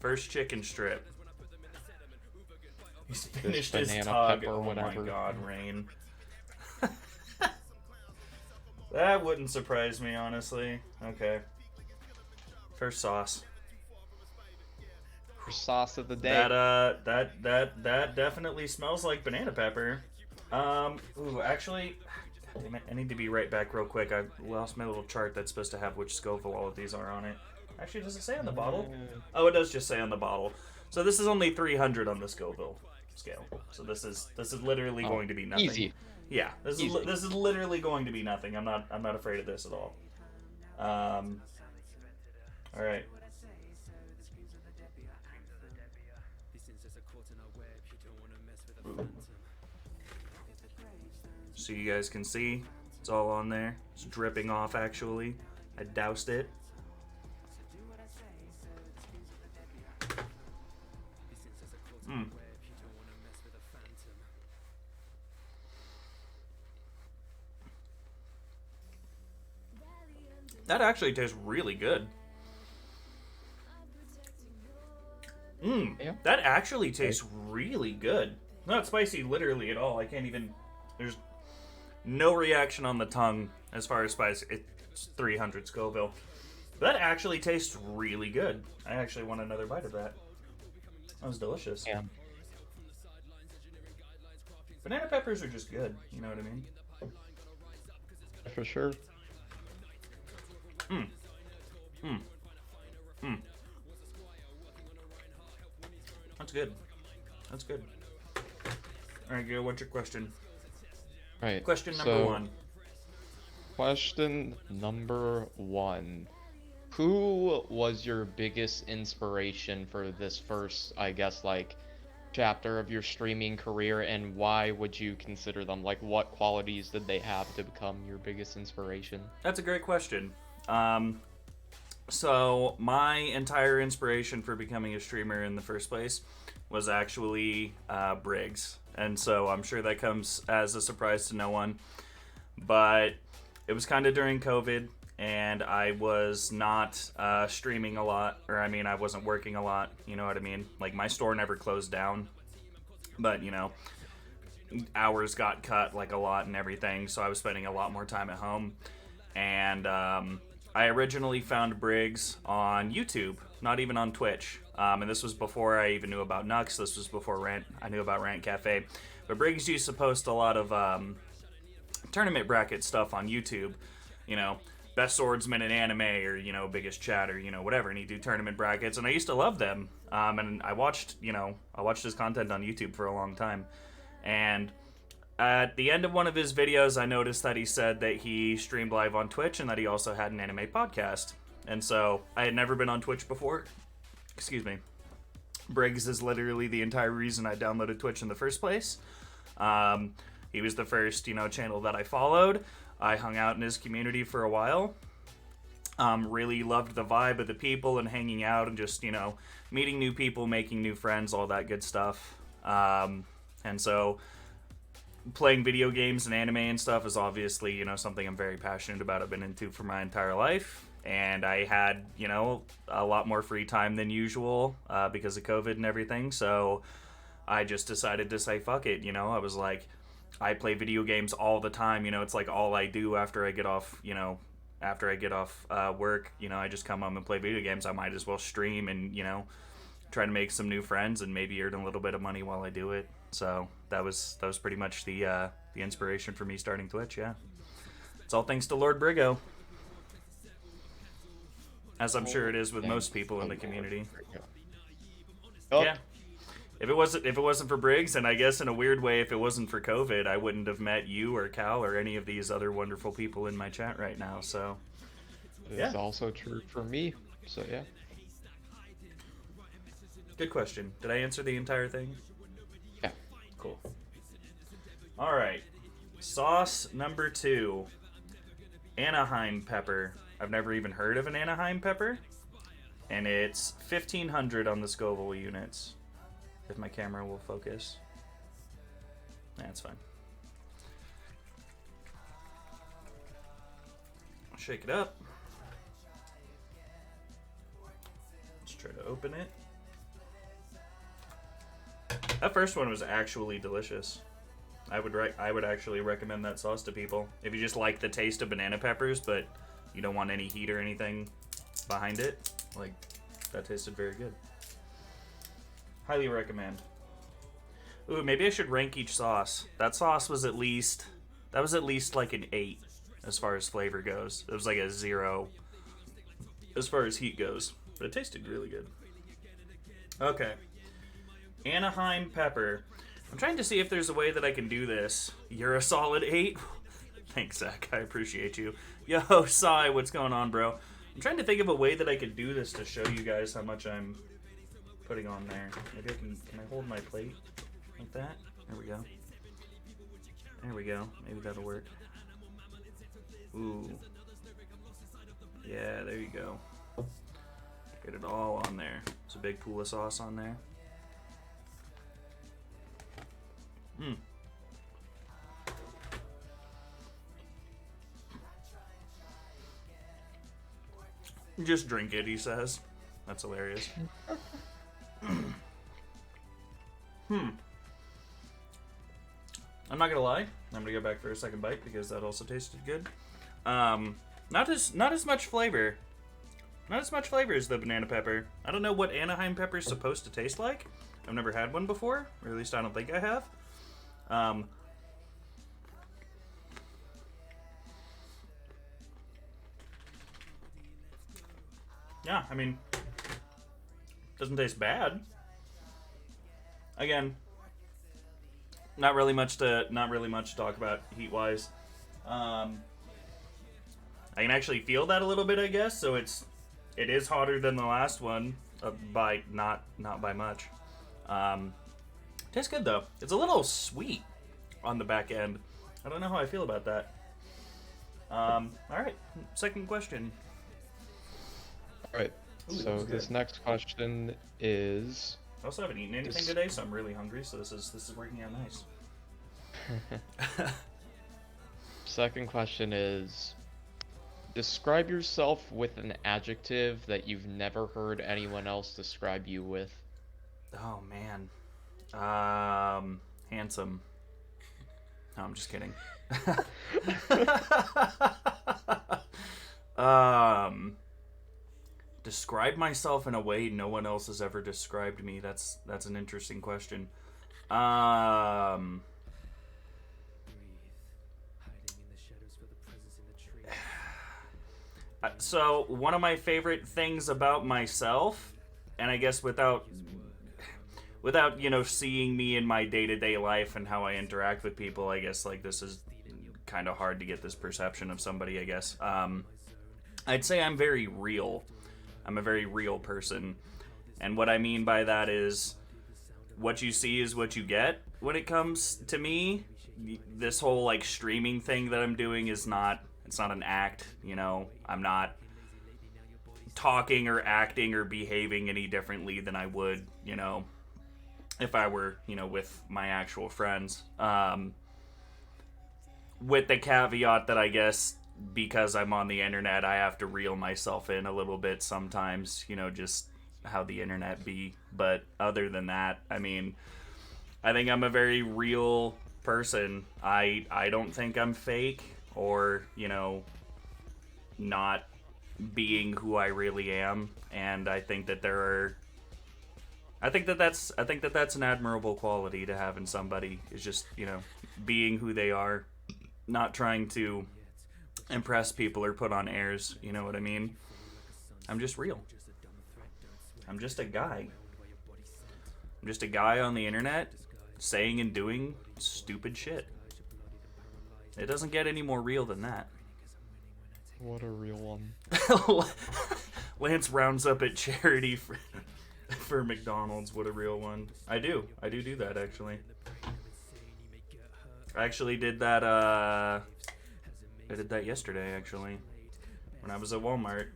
First chicken strip. He's finished his banana tug. pepper, Oh whatever. my god, Rain. That wouldn't surprise me, honestly. Okay. First sauce. First sauce of the day. That definitely smells like banana pepper. Ooh, actually, damn it, I need to be right back real quick. I lost my little chart that's supposed to have which Scoville all of these are on it. Actually, does it say on the bottle? Oh, it does just say on the bottle. So this is only 300 on the Scoville scale. So this is literally going to be nothing. Easy. Yeah, this is literally going to be nothing. I'm not afraid of this at all. All right. Ooh. So you guys can see, it's all on there. It's dripping off, actually. I doused it. Mm. That actually tastes really good. Yeah. That actually tastes really good. Not spicy literally at all. I can't even... There's no reaction on the tongue as far as spice. It's 300 Scoville. That actually tastes really good. I actually want another bite of that. That was delicious. Yeah. Banana peppers are just good. You know what I mean? For sure. That's good. That's good. Alright, Gil, what's your question? Right. Question number one. Question number one. Who was your biggest inspiration for this first, I guess, like, chapter of your streaming career, and why would you consider them? Like, what qualities did they have to become your biggest inspiration? That's a great question. So my entire inspiration for becoming a streamer in the first place was actually Briggs, and so I'm sure that comes as a surprise to no one, but it was kind of during COVID, and I was not streaming a lot, or I mean, I wasn't working a lot, you know what I mean? Like, my store never closed down, but, you know, hours got cut, like, a lot and everything, so I was spending a lot more time at home, and I originally found Briggs on YouTube, not even on Twitch, and this was before I even knew about Nux. This was before I knew about Rant Cafe, but Briggs used to post a lot of tournament bracket stuff on YouTube, you know, best swordsman in anime, or, you know, biggest chat, or, you know, whatever, and he'd do tournament brackets, and I used to love them, and I watched his content on YouTube for a long time, and at the end of one of his videos, I noticed that he said that he streamed live on Twitch, and that he also had an anime podcast, and so I had never been on Twitch before. Excuse me. Briggs is literally the entire reason I downloaded Twitch in the first place. He was the first, you know, channel that I followed. I hung out in his community for a while. Really loved the vibe of the people and hanging out and just, you know, meeting new people, making new friends, all that good stuff. And so playing video games and anime and stuff is obviously, you know, something I'm very passionate about. I've been into for my entire life. And I had, you know, a lot more free time than usual because of COVID and everything. So I just decided to say, fuck it, you know. I was like, I play video games all the time, you know. It's like all I do after I get off, you know, work, you know, I just come home and play video games. I might as well stream and, you know, try to make some new friends and maybe earn a little bit of money while I do it. So that was pretty much the inspiration for me starting Twitch, yeah. It's all thanks to Lord Brigo. As I'm sure it is with most people in the community. Oh. Yeah. If it wasn't for Briggs, and I guess in a weird way, if it wasn't for COVID, I wouldn't have met you or Cal or any of these other wonderful people in my chat right now. So, It's also true for me. So yeah. Good question. Did I answer the entire thing? Yeah. Cool. All right. Sauce number 2. Anaheim Pepper. I've never even heard of an Anaheim Pepper. And it's 1,500 on the Scoville units. If my camera will focus. That's fine. Shake it up. Let's try to open it. That first one was actually delicious. I would actually recommend that sauce to people. If you just like the taste of banana peppers, but you don't want any heat or anything behind it, like, that tasted very good. Highly recommend. Ooh, maybe I should rank each sauce. That sauce was at least like an 8 as far as flavor goes. It was like a 0 as far as heat goes. But it tasted really good. Okay. Anaheim Pepper. I'm trying to see if there's a way that I can do this. You're a solid 8? Thanks, Zach. I appreciate you. Yo, Sai, what's going on, bro? I'm trying to think of a way that I could do this to show you guys how much I'm putting on there. Maybe I can I hold my plate like that? There we go. There we go. Maybe that'll work. Ooh. Yeah, there you go. Get it all on there. It's a big pool of sauce on there. Mmm. Just drink it, he says. That's hilarious. I'm not gonna lie. I'm gonna go back for a second bite because that also tasted good. Not as much flavor. Not as much flavor as the banana pepper. I don't know what Anaheim pepper is supposed to taste like. I've never had one before, or at least I don't think I have. Yeah, I mean, doesn't taste bad. Again, not really much to talk about heat wise. I can actually feel that a little bit, I guess. So it is hotter than the last one, by not by much. Tastes good though. It's a little sweet on the back end. I don't know how I feel about that. All right, second question. All right. Ooh, So this next question is. I also haven't eaten anything today, so I'm really hungry. So this is working out nice. Second question is, describe yourself with an adjective that you've never heard anyone else describe you with. Oh man, handsome. No, I'm just kidding. Describe myself in a way no one else has ever described me. That's an interesting question. So one of my favorite things about myself, and I guess without seeing me in my day-to-day life and how I interact with people, I guess like this is kind of hard to get this perception of somebody, I guess. I'd say I'm very real. I'm a very real person. And what I mean by that is what you see is what you get when it comes to me. This whole like streaming thing that I'm doing it's not an act, I'm not talking or acting or behaving any differently than I would, if I were, with my actual friends. With the caveat that I guess because I'm on the internet, I have to reel myself in a little bit sometimes, just how the internet be. But other than that, I mean, I think I'm a very real person. I don't think I'm fake or, not being who I really am. And I think that that's an admirable quality to have in somebody, is just, being who they are, not trying to impress people or put on airs, you know what I mean? I'm just real. I'm just a guy. I'm just a guy on the internet saying and doing stupid shit. It doesn't get any more real than that. What a real one. Lance rounds up at charity for McDonald's. What a real one. I do that, actually. I actually did that, I did that yesterday, actually. When I was at Walmart.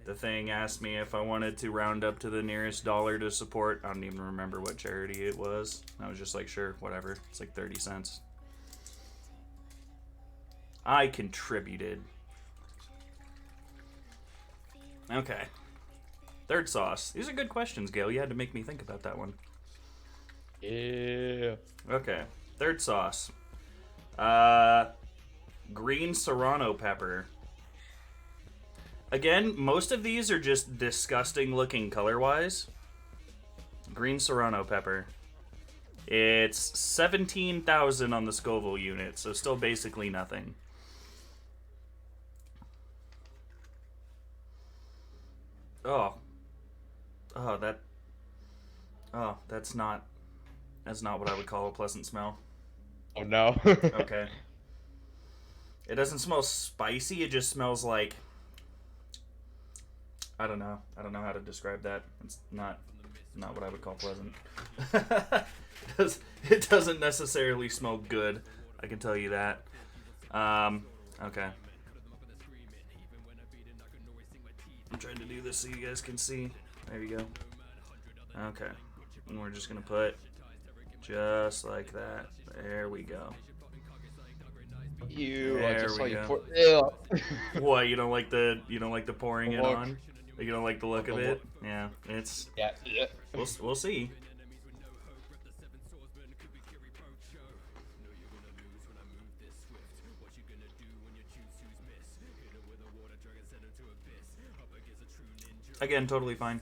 The thing asked me if I wanted to round up to the nearest dollar to support. I don't even remember what charity it was. I was just like, sure, whatever. It's like 30 cents. I contributed. Okay. Third sauce. These are good questions, Gail. You had to make me think about that one. Yeah. Okay. Third sauce. Green Serrano pepper. Again, most of these are just disgusting looking color-wise. Green Serrano pepper. It's 17,000 on the Scoville unit, so still basically nothing. Oh. Oh, that... Oh, that's not what I would call a pleasant smell. Oh no. Okay. It doesn't smell spicy, it just smells like... I don't know. I don't know how to describe that. It's not what I would call pleasant. It doesn't necessarily smell good. I can tell you that. Okay. I'm trying to do this so you guys can see. There you go. Okay. And we're just gonna put just like that. There we go. Ew, I There just saw we you go. pour. Ew. What, you don't like the pouring it Look. on? You don't like the look of it? Yeah, it's Yeah. we'll see. Again, totally fine.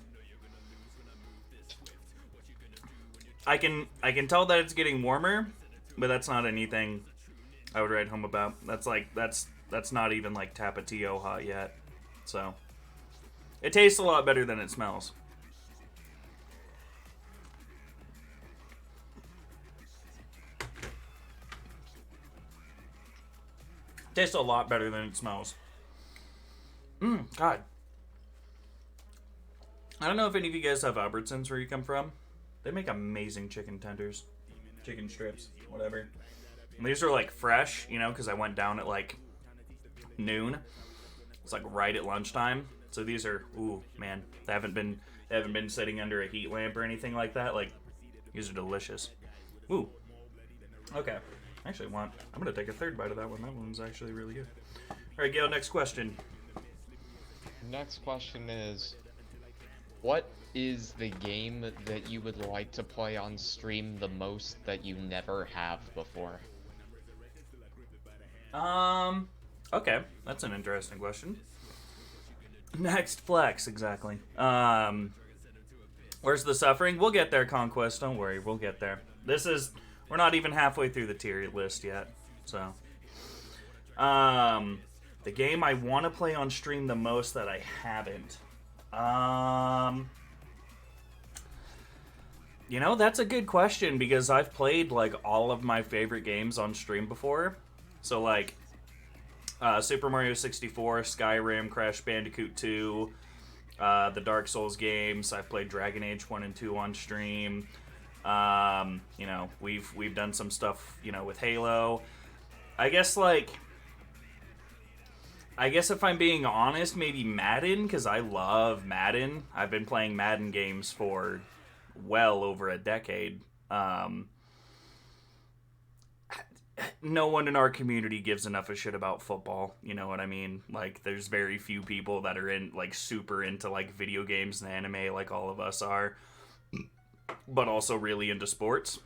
I can tell that it's getting warmer, but that's not anything I would write home about. That's not even like Tapatio hot yet. So it tastes a lot better than it smells. Tastes a lot better than it smells. God. I don't know if any of you guys have Albertsons where you come from. They make amazing chicken tenders. Chicken strips, whatever. And these are like fresh, you know, because I went down at like noon. It's like right at lunchtime. So these are, ooh, man. They haven't been sitting under a heat lamp or anything like that. Like, these are delicious. Ooh. Okay. Actually, I'm going to take a third bite of that one. That one's actually really good. All right, Gail, next question. Next question is, what is the game that you would like to play on stream the most that you never have before? Okay. That's an interesting question. Next flex, exactly. Where's the suffering? We'll get there, Conquest. Don't worry, we'll get there. We're not even halfway through the tier list yet, so. The game I want to play on stream the most that I haven't. You know, that's a good question because I've played like all of my favorite games on stream before. So like Super Mario 64, Skyrim, Crash Bandicoot 2, the Dark Souls games. I've played Dragon Age 1 and 2 on stream. You know, we've done some stuff, you know, with Halo. I guess if I'm being honest, maybe Madden, because I love Madden. I've been playing Madden games for well over a decade. No one in our community gives enough a shit about football, you know what I mean? Like, there's very few people that are super into, like, video games and anime like all of us are, but also really into sports.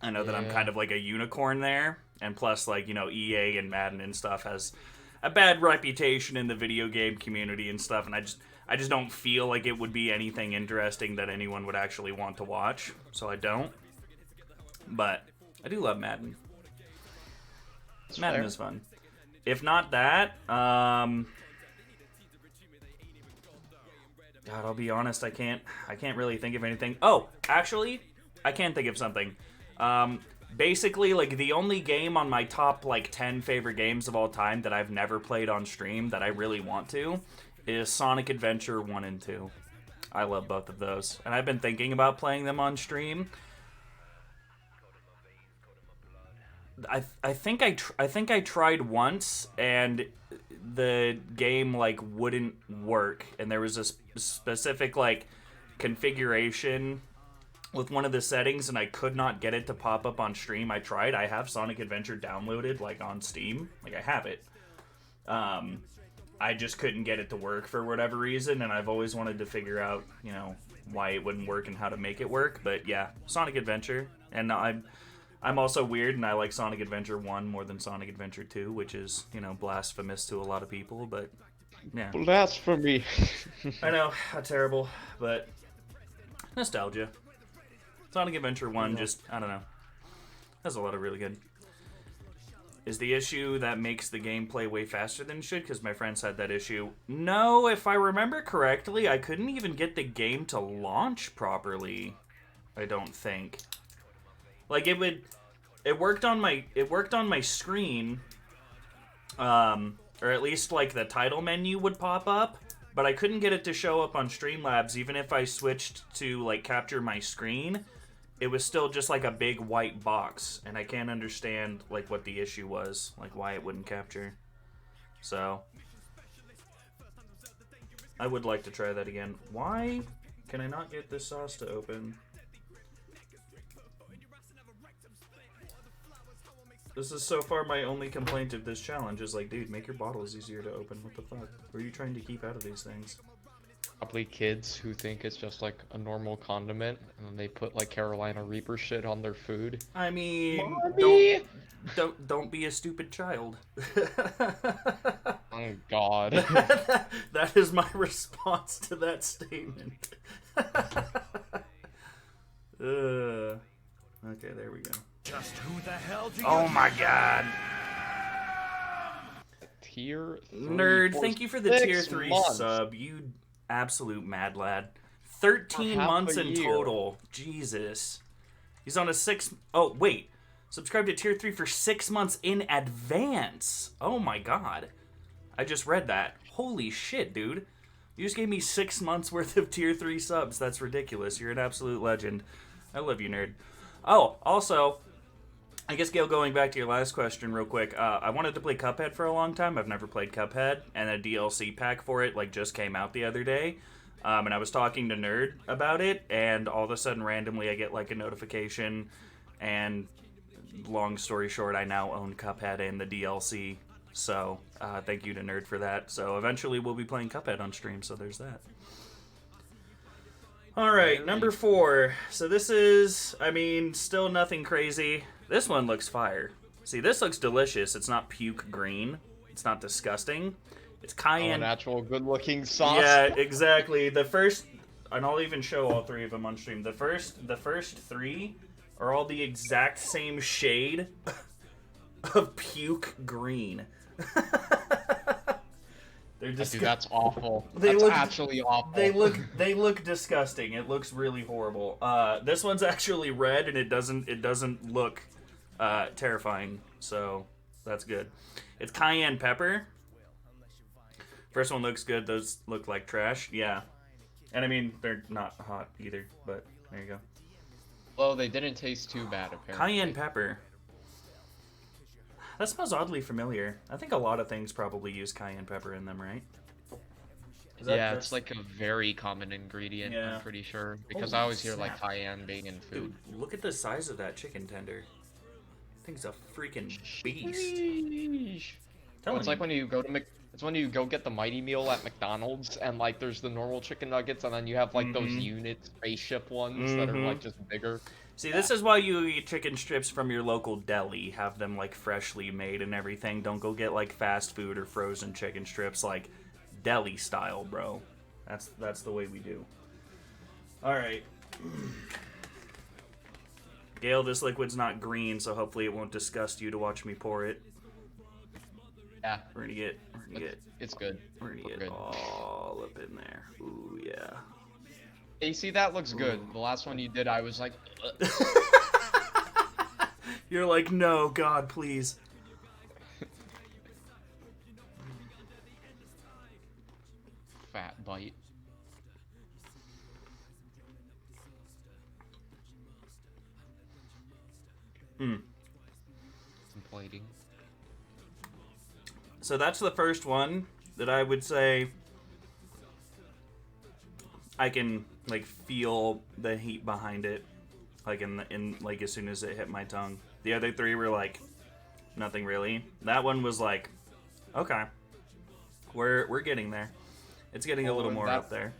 I know that I'm kind of like a unicorn there, and plus, like, you know, EA and Madden and stuff has a bad reputation in the video game community and stuff, and I just don't feel like it would be anything interesting that anyone would actually want to watch, so I don't. But I do love Madden. Madden is fun. If not that, God, I'll be honest, I can't really think of anything. Oh, actually, I can think of something. Basically, like, the only game on my top, like, 10 favorite games of all time that I've never played on stream that I really want to is Sonic Adventure 1 and 2. I love both of those. And I've been thinking about playing them on stream. I think I tried once, and the game, like, wouldn't work. And there was a specific, like, configuration with one of the settings, and I could not get it to pop up on stream. I tried. I have Sonic Adventure downloaded, like, on Steam. Like, I have it. I just couldn't get it to work for whatever reason, and I've always wanted to figure out, you know, why it wouldn't work and how to make it work. But yeah, Sonic Adventure, and I'm also weird, and I like Sonic Adventure 1 more than Sonic Adventure 2, which is, you know, blasphemous to a lot of people, but yeah. Blasphemy. I know, terrible, but nostalgia. Sonic Adventure 1 just, I don't know, has a lot of really good. Is the issue that makes the game play way faster than it should? Because my friends had that issue. No, if I remember correctly, I couldn't even get the game to launch properly. I don't think. Like it worked on my screen, or at least like the title menu would pop up, but I couldn't get it to show up on Streamlabs. Even if I switched to like capture my screen, it was still just like a big white box, and I can't understand like what the issue was, like why it wouldn't capture. So I would like to try that again. Why can I not get this sauce to open? This is so far my only complaint of this challenge is like, dude, make your bottles easier to open. What the fuck? What are you trying to keep out of these things? Probably kids who think it's just like a normal condiment, and then they put like Carolina Reaper shit on their food. I mean, Mommy! don't be a stupid child. Oh God. That is my response to that statement. Okay, there we go. Just who the hell do you Oh my God. Tier 3 Nerd, for thank you for the 6 tier 3 months. sub. You absolute mad lad. 13 For half months a in year. total. Jesus. He's on a 6... Oh, wait. Subscribe to tier 3 for 6 months in advance. Oh my God. I just read that. Holy shit, dude. You just gave me 6 months worth of tier 3 subs. That's ridiculous. You're an absolute legend. I love you, nerd. Oh, also... I guess, Gail, going back to your last question real quick, I wanted to play Cuphead for a long time. I've never played Cuphead, and a DLC pack for it, like, just came out the other day. And I was talking to Nerd about it, and all of a sudden, randomly, I get, like, a notification, and long story short, I now own Cuphead and the DLC. So, thank you to Nerd for that. So, eventually, we'll be playing Cuphead on stream, so there's that. Alright, number 4. So this is, I mean, still nothing crazy. This one looks fire. See, this looks delicious. It's not puke green. It's not disgusting. It's cayenne. An actual good-looking sauce. Yeah, exactly. The first, and I'll even show all 3 of them on stream. The first 3 are all the exact same shade of puke green. They're just Dude, that's awful. They That's look- actually awful. They look disgusting. It looks really horrible. This one's actually red, and it doesn't look terrifying. So that's good. It's cayenne pepper. First one looks good. Those look like trash. Yeah, and I mean they're not hot either. But there you go. Well, they didn't taste too bad, apparently. Cayenne pepper. That smells oddly familiar. I think a lot of things probably use cayenne pepper in them, right? Yeah, it's like a very common ingredient, Yeah. I'm pretty sure. Because Holy I always hear like snap. cayenne being in food. Dude, look at the size of that chicken tender. That thing's a freaking beast. Sheesh. Telling It's like you. when you go to It's when you go get the Mighty Meal at McDonald's and like there's the normal chicken nuggets and then you have like those unit spaceship ones that are like just bigger. See, this is why you eat chicken strips from your local deli. Have them, like, freshly made and everything. Don't go get, like, fast food or frozen chicken strips, like, deli style, bro. That's the way we do. Alright. Gail, this liquid's not green, so hopefully it won't disgust you to watch me pour it. Yeah, We're gonna get it's good. we're gonna We're get good. all up in there. Ooh, yeah. Hey, see, that looks good. The last one you did, I was like, You're like, no, God, please. fat bite. Some plating. So that's the first one that I would say I can like feel the heat behind it, like in like as soon as it hit my tongue. The other 3 were like nothing really. That one was like, okay, we're getting there. It's getting a little more up there.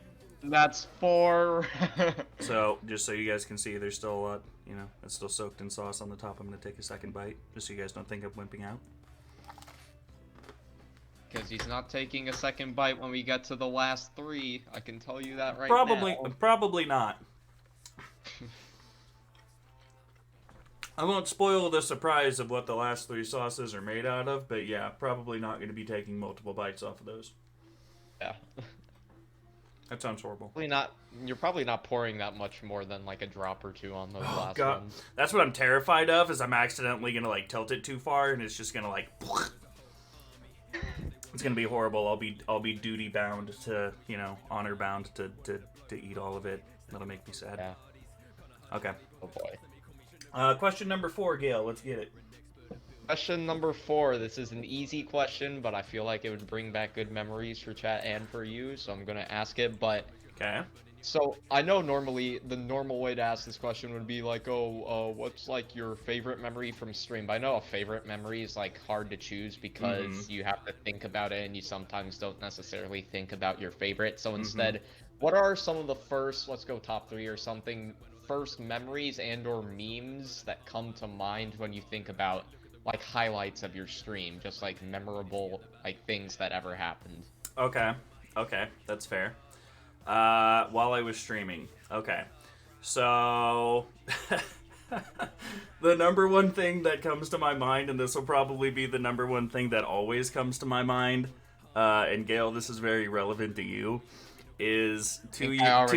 That's 4. So, just so you guys can see, there's still a lot, it's still soaked in sauce on the top. I'm going to take a second bite, just so you guys don't think I'm wimping out. Because he's not taking a second bite when we get to the last 3. I can tell you that right now. Probably not. I won't spoil the surprise of what the last 3 sauces are made out of, but yeah, probably not going to be taking multiple bites off of those. Yeah. That sounds horrible. You're probably not pouring that much more than like a drop or 2 on those last ones. That's what I'm terrified of, is I'm accidentally going to like tilt it too far and it's just going to like... It's going to be horrible. I'll be duty bound to, honor bound to eat all of it. That'll make me sad. Yeah. Okay. Oh boy. Question number 4, Gail. Let's get it. Question number 4. This is an easy question, but I feel like it would bring back good memories for chat and for you, so I'm gonna ask it. But Okay. so I know normally the normal way to ask this question would be like, what's like your favorite memory from stream? But I know a favorite memory is like hard to choose because you have to think about it, and you sometimes don't necessarily think about your favorite. So instead, what are some of the first, let's go top 3 or something, first memories and or memes that come to mind when you think about like highlights of your stream, just like memorable like things that ever happened? Okay, that's fair. While I was streaming. Okay. So the number one thing that comes to my mind, and this will probably be the number one thing that always comes to my mind, and Gail, this is very relevant to you, is 2 years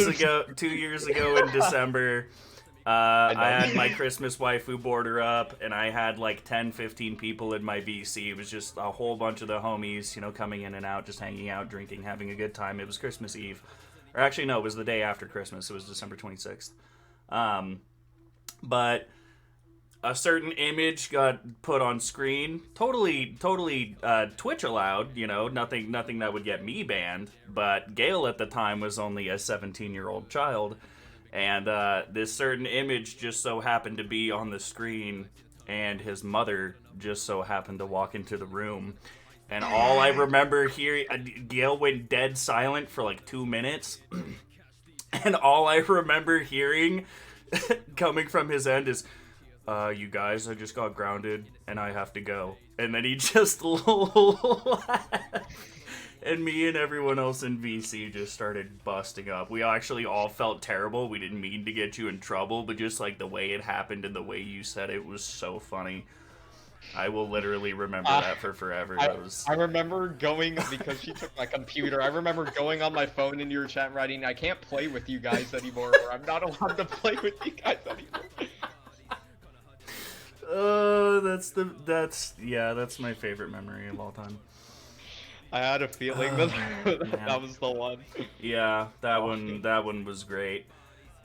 ago in December, I had my Christmas waifu border up, and I had like 10-15 people in my VC. It was just a whole bunch of the homies, coming in and out, just hanging out, drinking, having a good time. It was Christmas Eve. Or actually, no, it was the day after Christmas. It was December 26th. But a certain image got put on screen. Totally Twitch allowed, nothing that would get me banned. But Gail at the time was only a 17-year-old child. And this certain image just so happened to be on the screen, and his mother just so happened to walk into the room. And all I remember hearing, Gail went dead silent for like 2 minutes. And all I remember hearing coming from his end is, you guys, I just got grounded and I have to go. And then he just laughed. And me and everyone else in VC just started busting up. We actually all felt terrible. We didn't mean to get you in trouble, but just like the way it happened and the way you said it was so funny. I will literally remember that for forever. I remember going, because she took my computer, I remember going on my phone in your chat and writing, I can't play with you guys anymore, or I'm not allowed to play with you guys anymore. That's my favorite memory of all time. I had a feeling that was the one. Yeah, that one was great.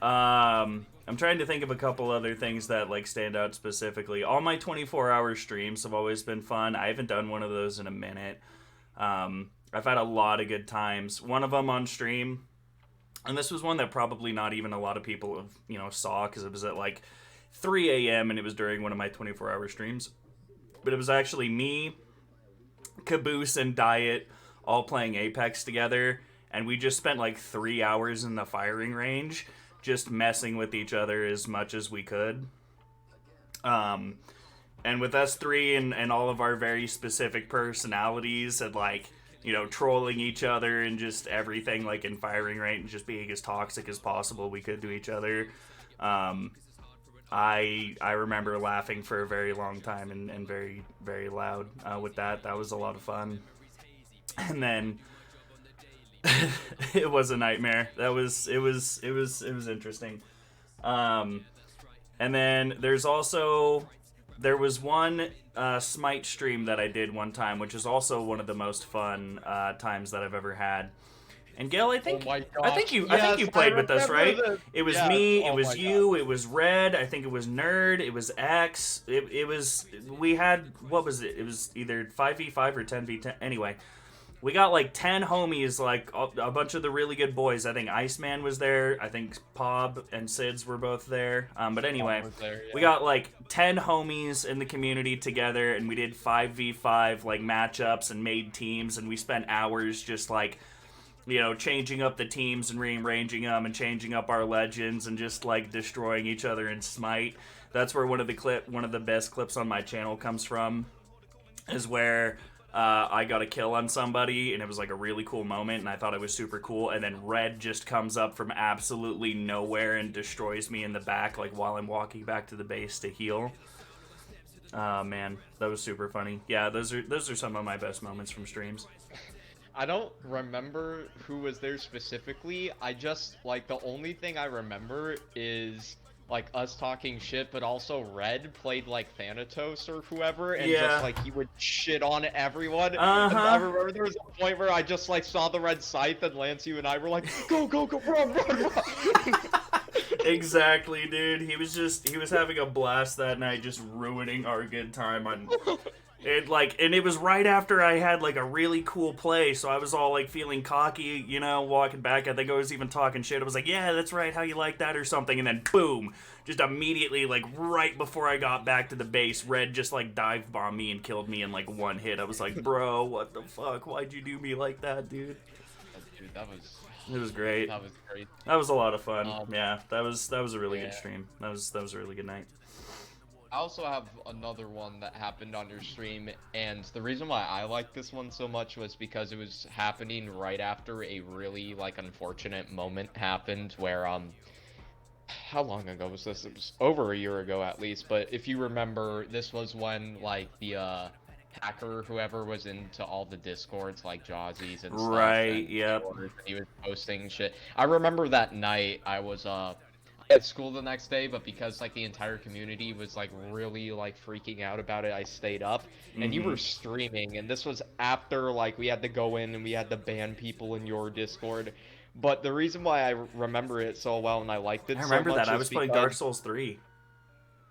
I'm trying to think of a couple other things that like stand out specifically. All my 24-hour streams have always been fun. I haven't done one of those in a minute. I've had a lot of good times. One of them on stream, and this was one that probably not even a lot of people have, saw, because it was at like 3 a.m. and it was during one of my 24-hour streams. But it was actually me, Caboose, and Diet all playing Apex together, and we just spent like 3 hours in the firing range just messing with each other as much as we could. And with us three and all of our very specific personalities and like, trolling each other and just everything like in firing range, just being as toxic as possible we could to each other. I remember laughing for a very long time and very, very loud with that. That was a lot of fun. And then it was a nightmare. It was interesting. And then there was one Smite stream that I did one time, which is also one of the most fun times that I've ever had. And Gail, I think you played with us, right? It was me, it was you, it was Red, I think it was Nerd, it was X. We had, what was it? It was either 5v5 or 10v10. Anyway, we got like 10 homies, like a bunch of the really good boys. I think Iceman was there. I think Pob and Sids were both there. But anyway, we got like 10 homies in the community together, and we did 5v5 like matchups and made teams, and we spent hours just like changing up the teams and rearranging them and changing up our legends and just like destroying each other in Smite. That's where one of the best clips on my channel comes from, is where I got a kill on somebody and it was like a really cool moment and I thought it was super cool, and then Red just comes up from absolutely nowhere and destroys me in the back like while I'm walking back to the base to heal. Man, that was super funny. Yeah, those are some of my best moments from streams. I don't remember who was there specifically. I just, like, the only thing I remember is, like, us talking shit, but also Red played, like, Thanatos or whoever, and just, like, he would shit on everyone. And I remember there was a point where I just, like, saw the red scythe, and Lance, you and I were like, go, run. Exactly, dude. He was having a blast that night, just ruining our good time on... and it was right after I had, like, a really cool play, so I was all, like, feeling cocky, walking back. I think I was even talking shit. I was like, yeah, that's right, how you like that or something, and then boom, just immediately, like, right before I got back to the base, Red just, like, dive bombed me and killed me in, like, one hit. I was like, bro, what the fuck? Why'd you do me like that, dude? Dude, It was great. That was great. That was a lot of fun. Yeah, that was a really good stream. That was a really good night. I also have another one that happened on your stream, and the reason why I liked this one so much was because it was happening right after a really, like, unfortunate moment happened where, how long ago was this? It was over a year ago at least, but if you remember, this was when, like, the, hacker, whoever was into all the discords, like Jawsies and stuff. Right, yep. He was posting shit. I remember that night I was, at school the next day, but because like the entire community was like really like freaking out about it, I stayed up. And you were streaming, and this was after like we had to go in and we had to ban people in your Discord. But the reason why I remember it so well and I liked it so much, I remember that. I was playing Dark Souls 3.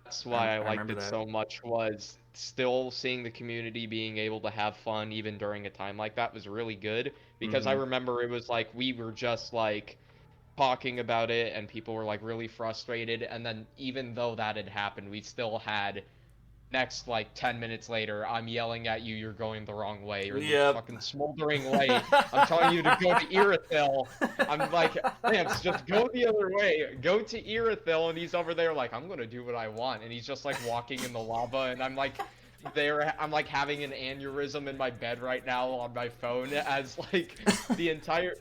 That's why I liked it so much, was still seeing the community being able to have fun even during a time like that was really good, because I remember it was like we were just like talking about it and people were like really frustrated, and then even though that had happened, we still had next like 10 minutes later I'm yelling at you, you're going the wrong way, or the fucking smoldering way. I'm telling you to go to Irithyll. I'm like, Lance, just go the other way, go to Irithyll. And he's over there like, I'm gonna do what I want, and he's just like walking in the lava, and I'm like I'm like having an aneurysm in my bed right now on my phone as like the entire...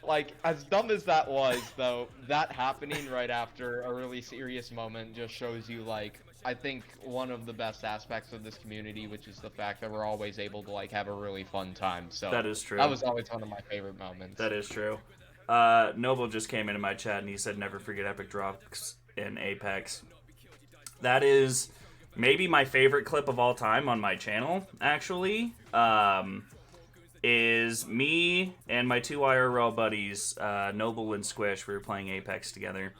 Like, as dumb as that was, though, that happening right after a really serious moment just shows you, like, I think one of the best aspects of this community, which is the fact that we're always able to, like, have a really fun time. So that is true. That was always one of my favorite moments. That is true. Noble just came into my chat and he said, never forget epic drops in Apex. That is maybe my favorite clip of all time on my channel, actually. Is me and my two IRL buddies, Noble and Squish. We were playing Apex together,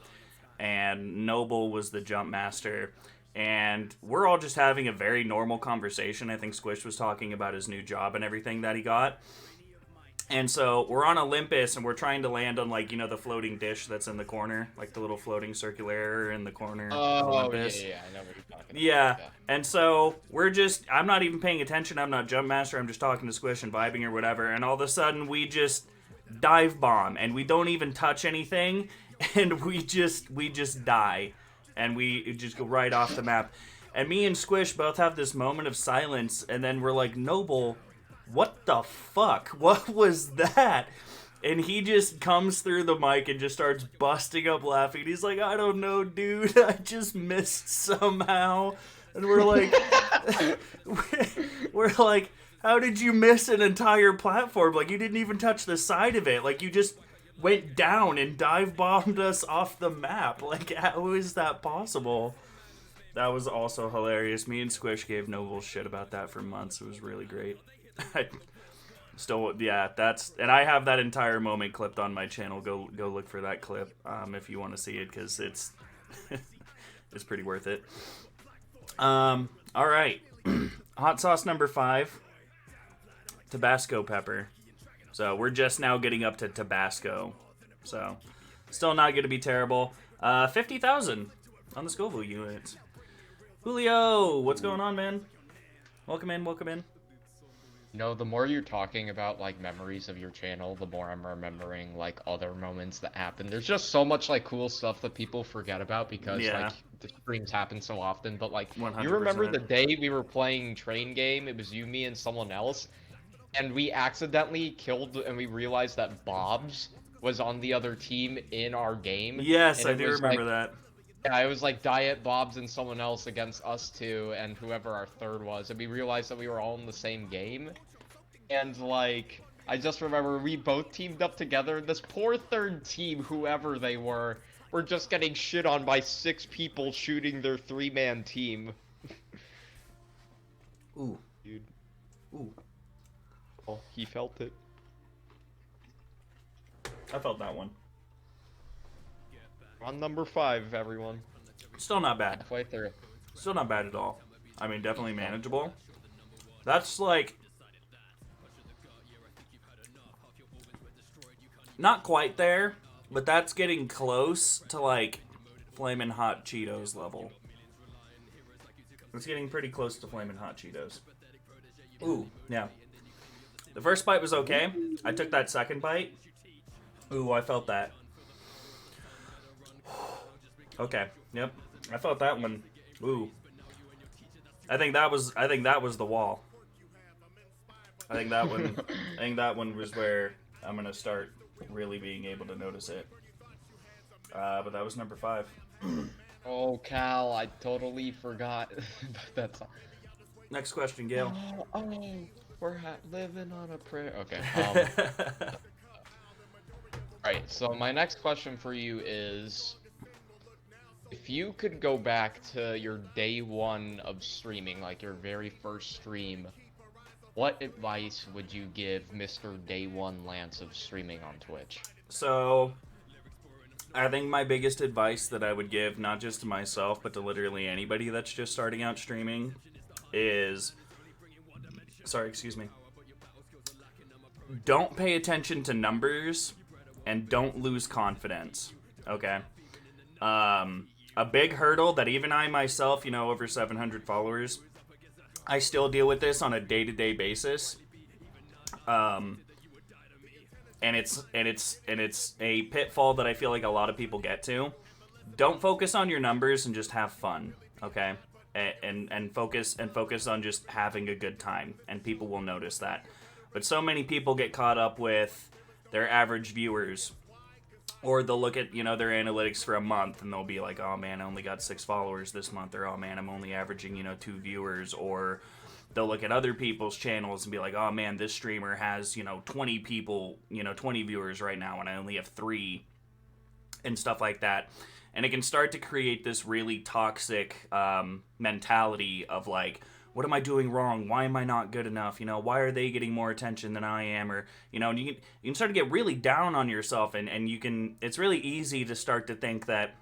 and Noble was the jump master, and we're all just having a very normal conversation. I think Squish was talking about his new job and everything that he got. And so we're on Olympus, and we're trying to land on, like, the floating dish that's in the corner, like the little floating circular area in the corner of Olympus. Yeah, I know what you're talking about. Yeah, and so I'm not even paying attention, I'm not Jump Master, I'm just talking to Squish and vibing or whatever, and all of a sudden we just dive bomb, and we don't even touch anything, and we just die, and we just go right off the map. And me and Squish both have this moment of silence, and then we're like, Noble, what the fuck? What was that? And he just comes through the mic and just starts busting up laughing. He's like, I don't know, dude. I just missed somehow. And we're like, we're like, how did you miss an entire platform? Like, you didn't even touch the side of it. Like, you just went down and dive bombed us off the map. Like, how is that possible? That was also hilarious. Me and Squish gave Noble shit about that for months. It was really great. And I have that entire moment clipped on my channel. Go look for that clip if you want to see it, because it's it's pretty worth it. All right, hot sauce number 5, Tabasco pepper. So we're just now getting up to Tabasco. So still not going to be terrible. 50,000 on the Scoville unit. Julio, what's going on, man? Welcome in. No, the more you're talking about like memories of your channel, the more I'm remembering like other moments that happened. There's just so much like cool stuff that people forget about because Yeah, like the streams happen so often. But like, you remember 100%. the day we were playing Train Game? It was you, me, and someone else, and we accidentally killed and we realized that Bob's was on the other team in our game, Yes, and I it do was remember like, that. yeah, it was like Diet Bob's and someone else against us two and whoever our third was, and we realized that we were all in the same game. And like, I just remember we both teamed up together. This poor third team, whoever they were just getting shit on by 6 people shooting their 3-man team. Ooh, Dude, ooh. oh, he felt it. I felt that one. On number 5, everyone. Still not bad. Halfway through. Still not bad at all. I mean, definitely manageable. That's like... not quite there, but that's getting close to like Flamin' Hot Cheetos level. It's getting pretty close to Flamin' Hot Cheetos. Ooh, yeah. The first bite was okay. I took that second bite. Ooh, I felt that. Okay, yep. I felt that one. Ooh. I think that was the wall. I think that one was where I'm gonna start really being able to notice it. But that was number 5. Oh, Cal, I totally forgot that song. Next question, Gail. We're living on a prayer. Okay. Alright, so my next question for you is, if you could go back to your day 1 of streaming, like your very first stream, what advice would you give Mr. Day 1 Lance of streaming on Twitch? So, I think my biggest advice that I would give, not just to myself, but to literally anybody that's just starting out streaming, is... sorry, excuse me. Don't pay attention to numbers, and don't lose confidence, okay? A big hurdle that even I myself, over 700 followers, I still deal with this on a day-to-day basis. And it's a pitfall that I feel like a lot of people get to. Don't focus on your numbers and just have fun, okay? And focus on just having a good time, and people will notice that. But so many people get caught up with their average viewers, or they'll look at, their analytics for a month and they'll be like, oh man, I only got 6 followers this month, or oh man, I'm only averaging, 2 viewers, or they'll look at other people's channels and be like, oh man, this streamer has, 20 people, 20 viewers right now and I only have 3, and stuff like that. And it can start to create this really toxic mentality of like, what am I doing wrong? Why am I not good enough? Why are they getting more attention than I am? Or, and you can start to get really down on yourself, and it's really easy to start to think that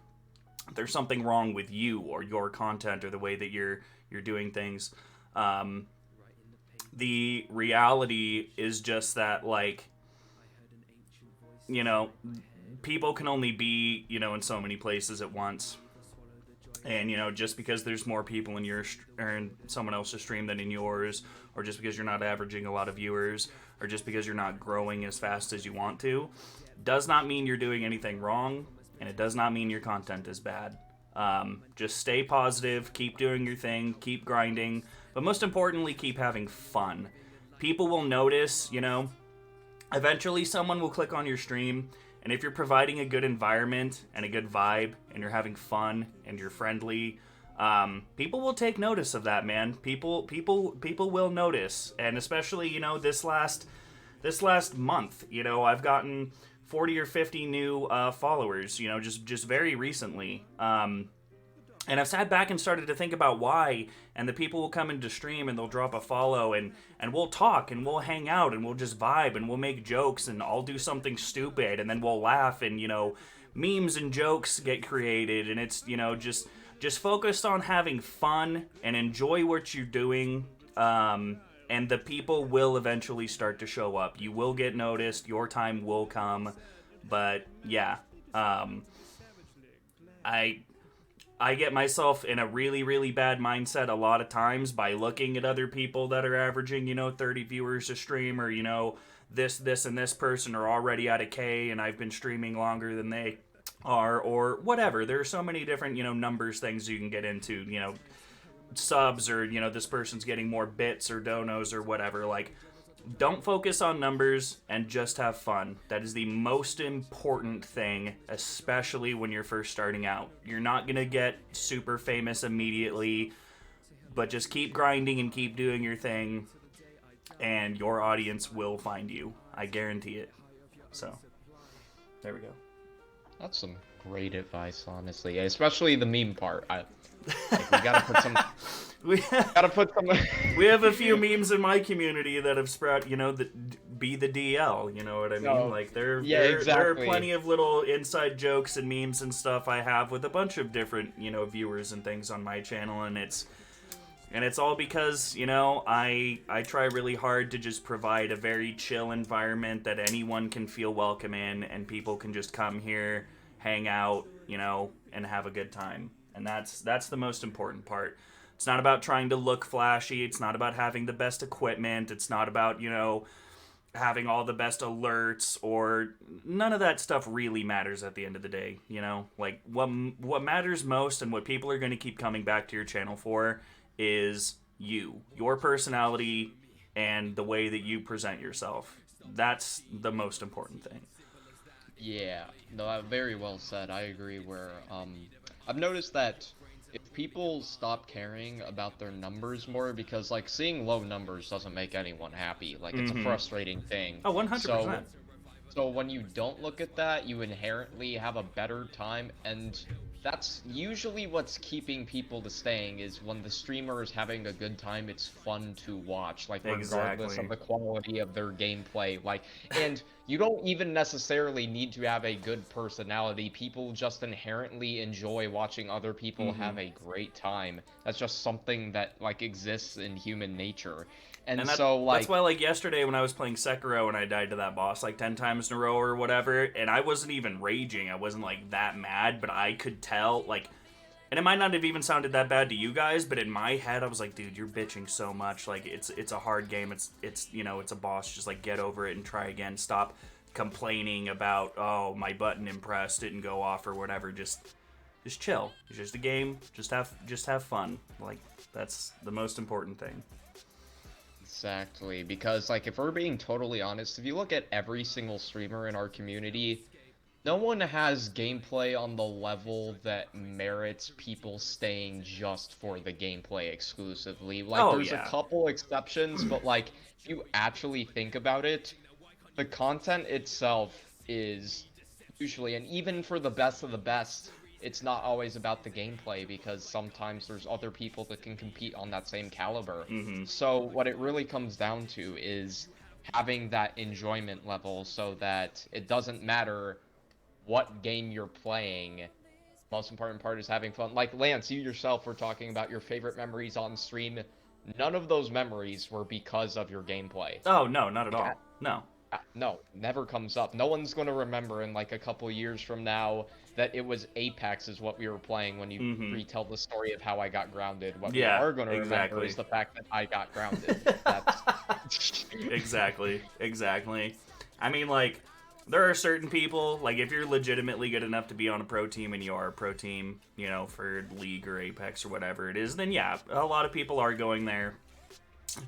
there's something wrong with you or your content or the way that you're doing things. The reality is just that, like, people can only be, in so many places at once. And, just because there's more people in your or in someone else's stream than in yours, or just because you're not averaging a lot of viewers, or just because you're not growing as fast as you want to, does not mean you're doing anything wrong, and it does not mean your content is bad. Just stay positive, keep doing your thing, keep grinding, but most importantly, keep having fun. People will notice, eventually someone will click on your stream, and if you're providing a good environment and a good vibe, and you're having fun and you're friendly, people will take notice of that, man. People will notice, and especially this last month, I've gotten 40 or 50 new followers, just very recently. And I've sat back and started to think about why, and the people will come into stream and they'll drop a follow, and we'll talk and we'll hang out and we'll just vibe and we'll make jokes and I'll do something stupid and then we'll laugh, and memes and jokes get created, and it's just focus on having fun and enjoy what you're doing, and the people will eventually start to show up. You will get noticed, your time will come, but yeah, I get myself in a really, really bad mindset a lot of times by looking at other people that are averaging, 30 viewers a stream, or, this, and this person are already at a K and I've been streaming longer than they are, or whatever. There are so many different, numbers things you can get into, subs, or, this person's getting more bits or donos or whatever. Like, don't focus on numbers and just have fun. That is the most important thing, especially when you're first starting out. You're not going to get super famous immediately, but just keep grinding and keep doing your thing, and your audience will find you. I guarantee it. So, there we go. That's some great advice, honestly, especially the meme part. We gotta put some. We have a few memes in my community that have sprout. Be the DL. You know what I mean? No. Like there Exactly. are plenty of little inside jokes and memes and stuff I have with a bunch of different viewers and things on my channel, and it's all because I try really hard to just provide a very chill environment that anyone can feel welcome in, and people can just come here, hang out, and have a good time. And that's the most important part. It's not about trying to look flashy. It's not about having the best equipment. It's not about, having all the best alerts, or none of that stuff really matters at the end of the day, Like, what matters most and what people are going to keep coming back to your channel for is your personality, and the way that you present yourself. That's the most important thing. Yeah, no, very well said. I agree. Where I've noticed that if people stop caring about their numbers more, because like seeing low numbers doesn't make anyone happy. Like it's a frustrating thing. Oh, 100%. So when you don't look at that, you inherently have a better time, and that's usually what's keeping people to staying, is when the streamer is having a good time, it's fun to watch, like regardless of the quality of their gameplay. Like, and you don't even necessarily need to have a good personality. People just inherently enjoy watching other people have a great time. That's just something that like exists in human nature. And so, like... That's why, like, yesterday when I was playing Sekiro and I died to that boss, like, 10 times in a row or whatever, and I wasn't even raging. I wasn't, like, that mad, but I could tell, like... And it might not have even sounded that bad to you guys, but in my head, I was like, dude, you're bitching so much. Like, it's a hard game. It's it's a boss. Just, like, get over it and try again. Stop complaining about, oh, my button impress didn't go off or whatever. Just chill. It's just a game. Just have fun. Like, that's the most important thing. Exactly, because like if we're being totally honest, if you look at every single streamer in our community, no one has gameplay on the level that merits people staying just for the gameplay exclusively. Like there's a couple exceptions, but like if you actually think about it, the content itself is usually, and even for the best of the best, it's not always about the gameplay, because sometimes there's other people that can compete on that same caliber. So what it really comes down to is having that enjoyment level, so that it doesn't matter what game you're playing. Most important part is having fun. Like Lance, you yourself were talking about your favorite memories on stream. None of those memories were because of your gameplay. Oh, no, not at all. No. No, never comes up. No one's going to remember in like a couple years from now that it was Apex is what we were playing when you retell the story of how I got grounded. What we are going to remember is the fact that I got grounded. That's... Exactly. I mean, like, there are certain people, like, if you're legitimately good enough to be on a pro team, and you are a pro team, for League or Apex or whatever it is, then yeah, a lot of people are going there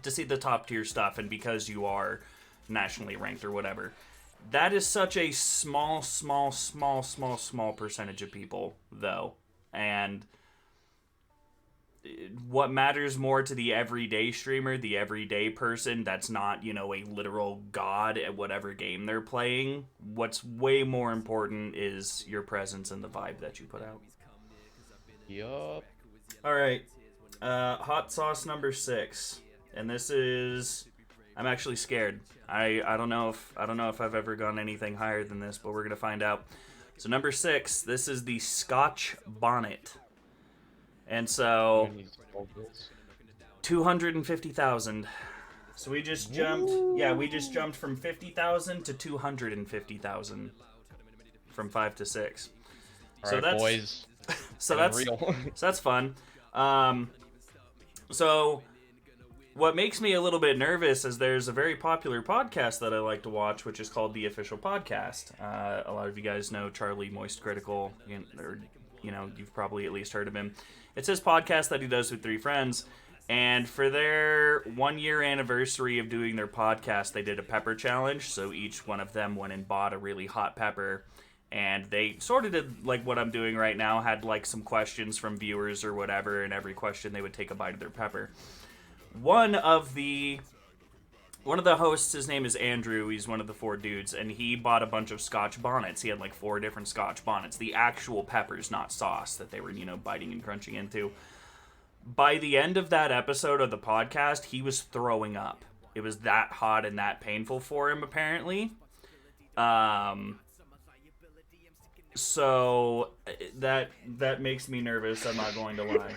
to see the top tier stuff, and because you are nationally ranked or whatever. That is such a small percentage of people, though. And what matters more to the everyday streamer, the everyday person that's not, a literal god at whatever game they're playing, what's way more important is your presence and the vibe that you put out. Yup. Alright. Hot sauce number 6. And this is... I'm actually scared. I don't know if I've ever gone anything higher than this, but we're gonna find out. So number 6, this is the Scotch bonnet, and so 250,000. So we just jumped. Yeah, we just jumped from 50,000 to 250,000, from 5 to 6. All so right, that's boys. So Unreal. that's fun. So what makes me a little bit nervous is there's a very popular podcast that I like to watch, which is called The Official Podcast. A lot of you guys know Charlie Moist Critical, or you've probably at least heard of him. It's his podcast that he does with 3 friends. And for their 1-year anniversary of doing their podcast, they did a pepper challenge. So each one of them went and bought a really hot pepper. And they sort of did like what I'm doing right now, had like some questions from viewers or whatever. And every question they would take a bite of their pepper. One of the hosts, his name is Andrew. He's one of the 4 dudes. And he bought a bunch of Scotch bonnets. He had like 4 different Scotch bonnets. The actual peppers, not sauce, that they were, biting and crunching into. By the end of that episode of the podcast, he was throwing up. It was that hot and that painful for him, apparently. So that makes me nervous. I'm not going to lie.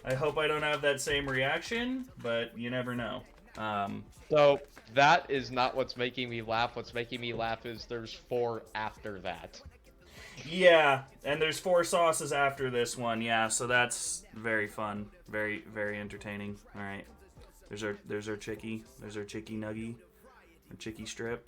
I hope I don't have that same reaction, but you never know. So that is not what's making me laugh. What's making me laugh is there's 4 after that. Yeah, and there's 4 sauces after this one. Yeah, so that's very fun, very very entertaining. All right, there's our chickie, nuggie, our chickie strip.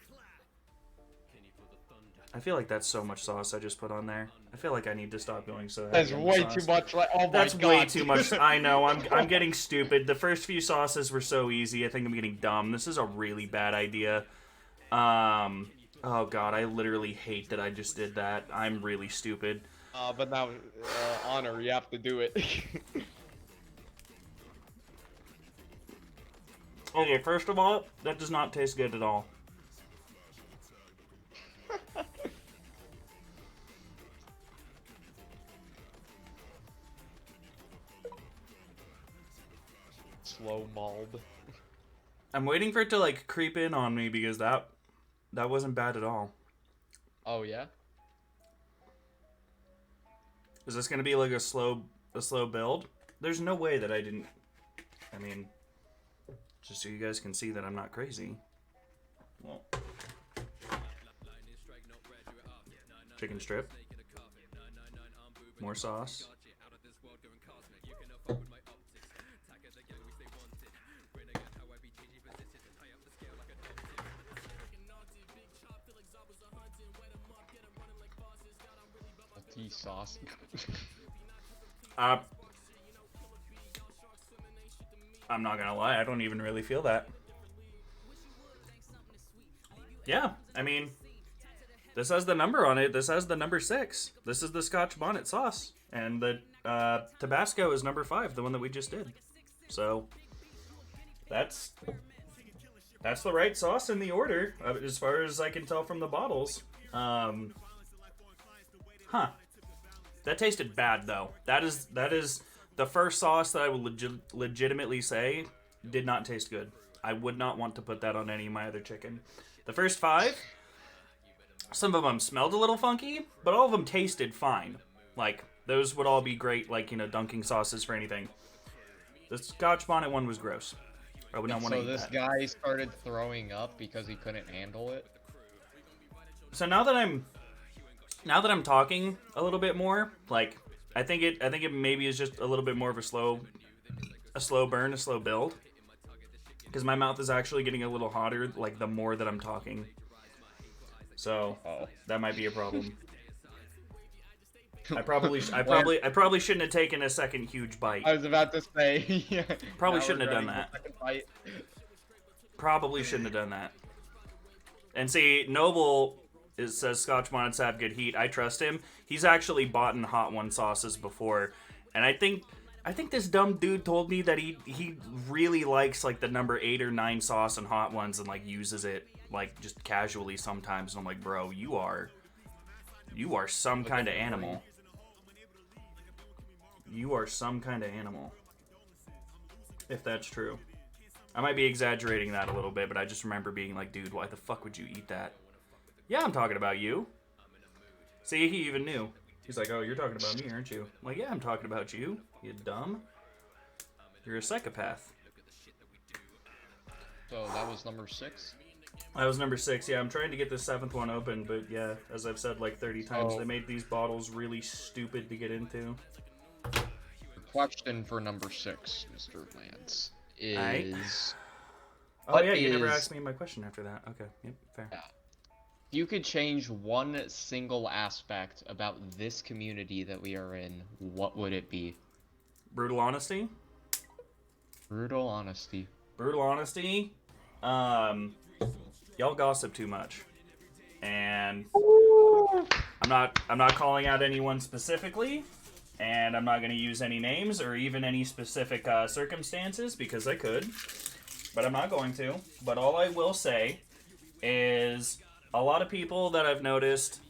I feel like that's so much sauce I just put on there. I feel like I need to stop going so heavy. That's on the way sauce. too much. Oh my That's God. way too much. I know. I'm getting stupid. The first few sauces were so easy. I think I'm getting dumb. This is a really bad idea. Oh God, I literally hate that I just did that. I'm really stupid. But now, Honor, you have to do it. Okay, first of all, that does not taste good at all. Slow mauled. I'm waiting for it to like creep in on me because that wasn't bad at all. Oh yeah? Is this gonna be like a slow build? There's no way that I didn't. I mean, just so you guys can see that I'm not crazy. Well, chicken strip, more sauce. Tea sauce. I'm not gonna lie, I don't even really feel that. Yeah, I mean, this has the number on it. This has the number 6. This is the Scotch bonnet sauce. And the Tabasco is number 5, the one that we just did. So, that's the right sauce in the order, as far as I can tell from the bottles. That tasted bad, though. That is the first sauce that I would legitimately say did not taste good. I would not want to put that on any of my other chicken. The first 5, some of them smelled a little funky, but all of them tasted fine. Like, those would all be great, like, dunking sauces for anything. The Scotch bonnet one was gross. I would not want to eat that. So this guy started throwing up because he couldn't handle it? So now that I'm talking a little bit more, like, I think it maybe is just a little bit more of a slow burn, a slow build. Because my mouth is actually getting a little hotter, like, the more that I'm talking. So, that might be a problem. I probably shouldn't have taken a second huge bite. I was about to say. Yeah. Probably Now shouldn't we're have done ready that. for second bite. Probably shouldn't have done that. And see, Noble says Scotch bonnets have good heat. I trust him. He's actually bought in Hot One sauces before, and I think this dumb dude told me that he really likes like the number 8 or 9 sauce in Hot Ones and like uses it like just casually sometimes. And I'm like, bro, you are some kind of animal. You are some kind of animal. If that's true. I might be exaggerating that a little bit, but I just remember being like, dude, why the fuck would you eat that? Yeah, I'm talking about you. See, he even knew. He's like, oh, you're talking about me, aren't you? I'm like, yeah, I'm talking about you. You dumb. You're a psychopath. So that was number 6? I was number 6. Yeah, I'm trying to get the 7th one open, but yeah, as I've said like 30 times, Oh. they made these bottles really stupid to get into. The question for number 6, Mr. Lance, is... Oh yeah, you never asked me my question after that. Okay, yep, fair. Yeah. If you could change one single aspect about this community that we are in, what would it be? Brutal honesty? Brutal honesty. Brutal honesty? Y'all gossip too much. And I'm not calling out anyone specifically, and I'm not going to use any names or even any specific circumstances because I could, but I'm not going to. But all I will say is a lot of people that I've noticed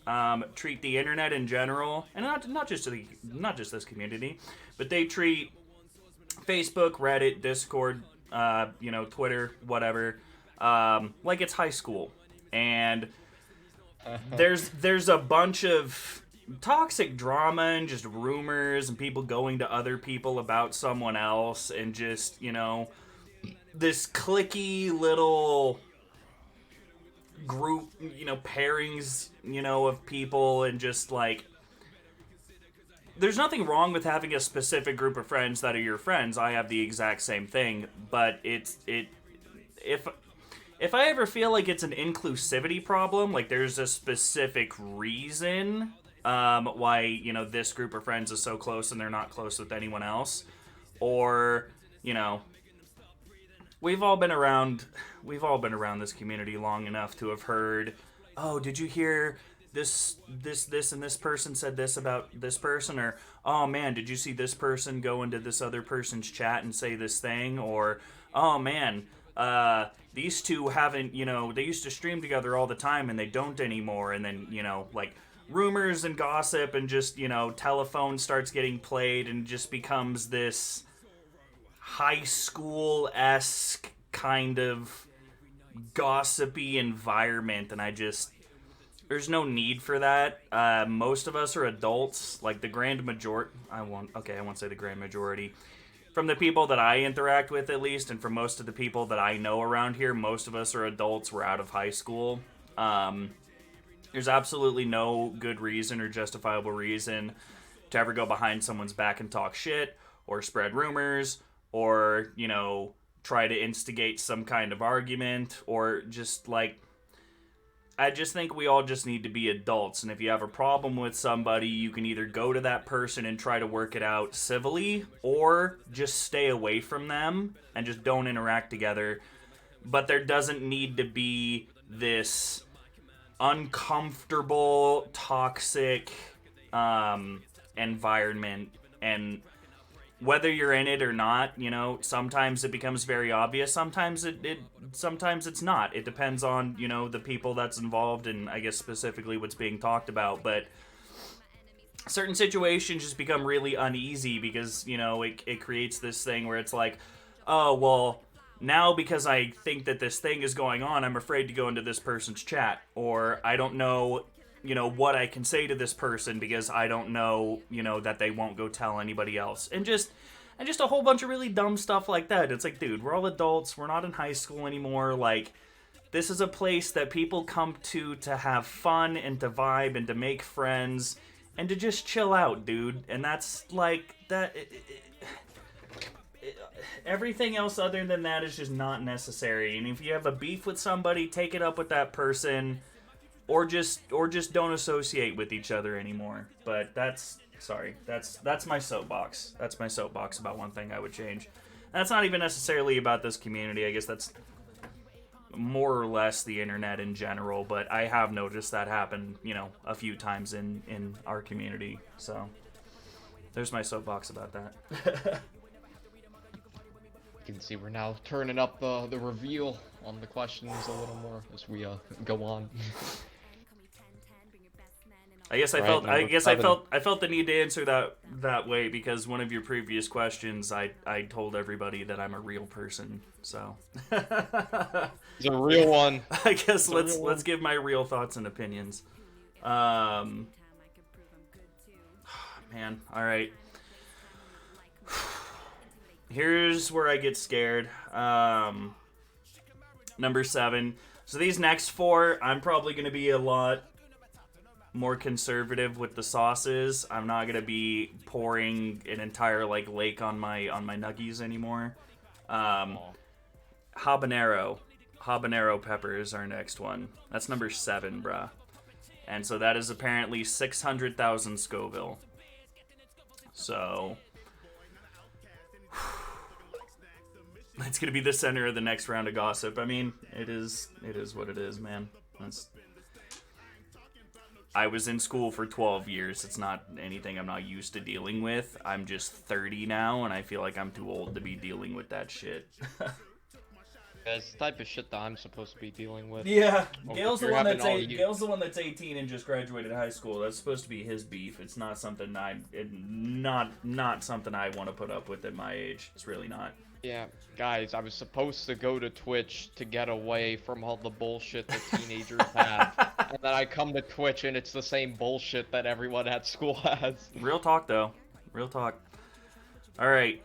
treat the internet in general, and not just this community, but they treat Facebook, Reddit, Discord, Twitter, whatever, like it's high school. And there's a bunch of toxic drama and just rumors and people going to other people about someone else and just, this cliquey little group, pairings, of people, and just like, there's nothing wrong with having a specific group of friends that are your friends. I have the exact same thing, but if I ever feel like it's an inclusivity problem, like there's a specific reason why, this group of friends is so close and they're not close with anyone else, or, we've all been around this community long enough to have heard, oh, did you hear this and this person said this about this person, or oh man, did you see this person go into this other person's chat and say this thing, or oh man, these two haven't, they used to stream together all the time and they don't anymore, and then, like rumors and gossip and just, telephone starts getting played and just becomes this high school-esque kind of gossipy environment, and there's no need for that. Most of us are adults, like the grand majority. I won't say the grand majority. From the people that I interact with, at least, and from most of the people that I know around here, most of us are adults. We're out of high school. There's absolutely no good reason or justifiable reason to ever go behind someone's back and talk shit, or spread rumors, or, try to instigate some kind of argument, or just, like, I just think we all just need to be adults, and if you have a problem with somebody, you can either go to that person and try to work it out civilly, or just stay away from them and just don't interact together. But there doesn't need to be this uncomfortable, toxic environment, and whether you're in it or not, sometimes it becomes very obvious. Sometimes sometimes it's not. It depends on, the people that's involved and I guess specifically what's being talked about. But certain situations just become really uneasy because, it creates this thing where it's like, oh, well, now because I think that this thing is going on, I'm afraid to go into this person's chat. Or I don't know, what I can say to this person because I don't know, that they won't go tell anybody else. And just a whole bunch of really dumb stuff like that. It's like, dude, we're all adults. We're not in high school anymore. Like, this is a place that people come to have fun and to vibe and to make friends and to just chill out, dude. And that's like that. Everything else other than that is just not necessary. And if you have a beef with somebody, take it up with that person. Or just don't associate with each other anymore. But that's my soapbox. That's my soapbox about one thing I would change. And that's not even necessarily about this community. I guess that's more or less the internet in general. But I have noticed that happen, a few times in our community. So there's my soapbox about that. You can see we're now turning up the reveal on the questions a little more as we go on. I felt the need to answer that way because one of your previous questions, I told everybody that I'm a real person. So it's a real one. I guess let's give my real thoughts and opinions. Man, all right. Here's where I get scared. Number 7. So these next four, I'm probably going to be a lot more conservative with the sauces. I'm not going to be pouring an entire like lake on my nuggies anymore. Habanero pepper is our next one. That's number 7, bruh. And so that is apparently 600,000 Scoville. So it's gonna be the center of the next round of gossip. I mean, it is what it is, man. I was in school for 12 years. It's not anything I'm not used to dealing with. I'm just 30 now, and I feel like I'm too old to be dealing with that shit. That's the type of shit that I'm supposed to be dealing with. Yeah, Well, Gail's the you're one having that's all you- Gail's the one that's 18 and just graduated high school. That's supposed to be his beef. It's not something not something I want to put up with at my age. It's really not. Yeah, guys, I was supposed to go to Twitch to get away from all the bullshit that teenagers have. And then I come to Twitch and it's the same bullshit that everyone at school has. Real talk, though. Real talk. All right.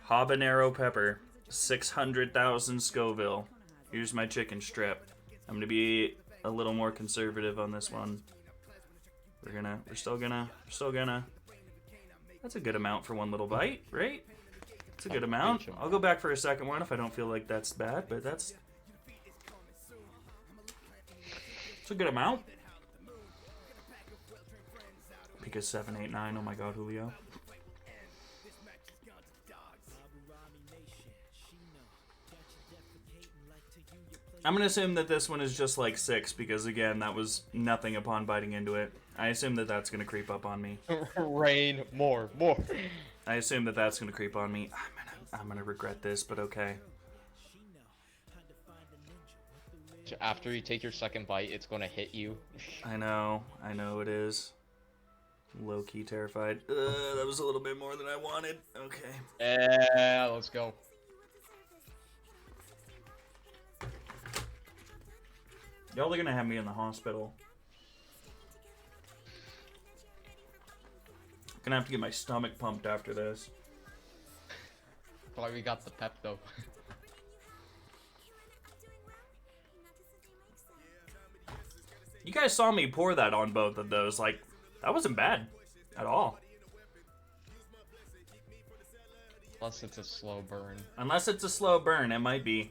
Habanero pepper. 600,000 Scoville. Here's my chicken strip. I'm going to be a little more conservative on this one. We're still gonna. That's a good amount for one little bite, right? It's a good amount. I'll go back for a second one if I don't feel like that's bad, but it's a good amount. Because 7, 8, 9. Oh my god, Julio. I'm gonna assume that this one is just like 6 because again, that was nothing upon biting into it. I assume that that's gonna creep up on me. Rain, more. I assume that that's gonna creep on me. I'm gonna regret this, but okay. After you take your second bite, it's gonna hit you. I know it is. Low-key terrified. That was a little bit more than I wanted. Okay. Yeah, let's go. Y'all are gonna have me in the hospital. Gonna have to get my stomach pumped after this. Why we got the Pepto. You guys saw me pour that on both of those. Like, that wasn't bad at all. Unless it's a slow burn. Unless it's a slow burn, it might be.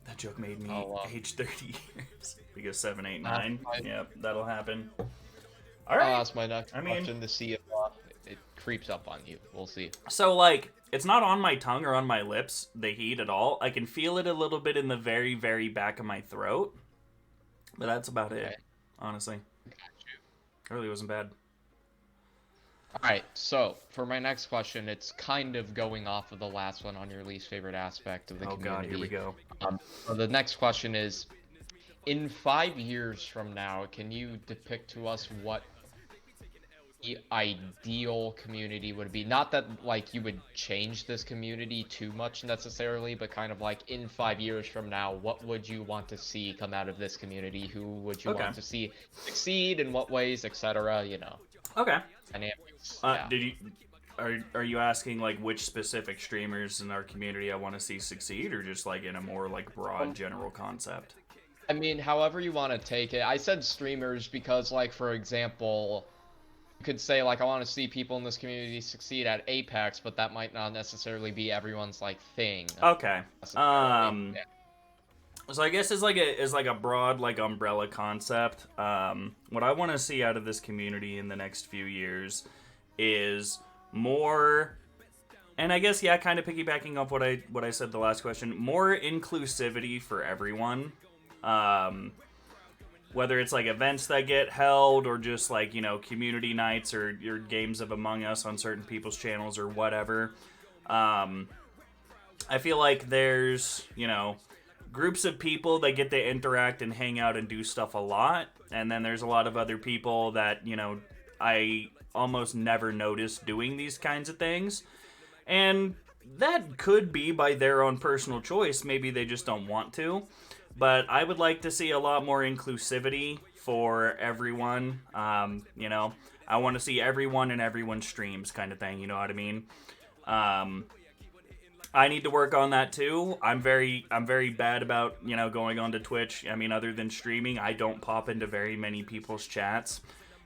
That joke made me age 30 years. Because 7, 8, 9. Yep, that'll happen. Alright. That's my next question to see if it creeps up on you. We'll see. So, like, it's not on my tongue or on my lips, the heat at all. I can feel it a little bit in the very, very back of my throat. But that's about it, honestly. It really wasn't bad. Alright, so, for my next question, it's kind of going off of the last one on your least favorite aspect of the community. Oh god, here we go. So the next question is, in 5 years from now, can you depict to us what the ideal community would be? Not that, like, you would change this community too much necessarily, but kind of like, in 5 years from now, what would you want to see come out of this community? Who would you want to see succeed, in what ways, etc., you know? Okay. Dynamics. Yeah. Are you asking like which specific streamers in our community I want to see succeed, or just like in a more like broad general concept? I mean, however you want to take it. I said streamers because, like, for example, you could say, like, I want to see people in this community succeed at Apex, but that might not necessarily be everyone's, like, thing. Okay. Yeah. So I guess it's like a broad like umbrella concept. What I want to see out of this community in the next few years is more, and I guess kind of piggybacking off what I said the last question, more inclusivity for everyone. Whether it's like events that get held or just like, you know, community nights or your games of Among Us on certain people's channels or whatever. I feel like there's, you know, groups of people that get to interact and hang out and do stuff a lot. And then there's a lot of other people that, you know, I almost never notice doing these kinds of things. And that could be by their own personal choice. Maybe they just don't want to. But I would like to see a lot more inclusivity for everyone. You know, I want to see everyone in everyone's streams kind of thing. You know what I mean? I need to work on that too. I'm very bad about, going onto Twitch. I mean, other than streaming, I don't pop into very many people's chats,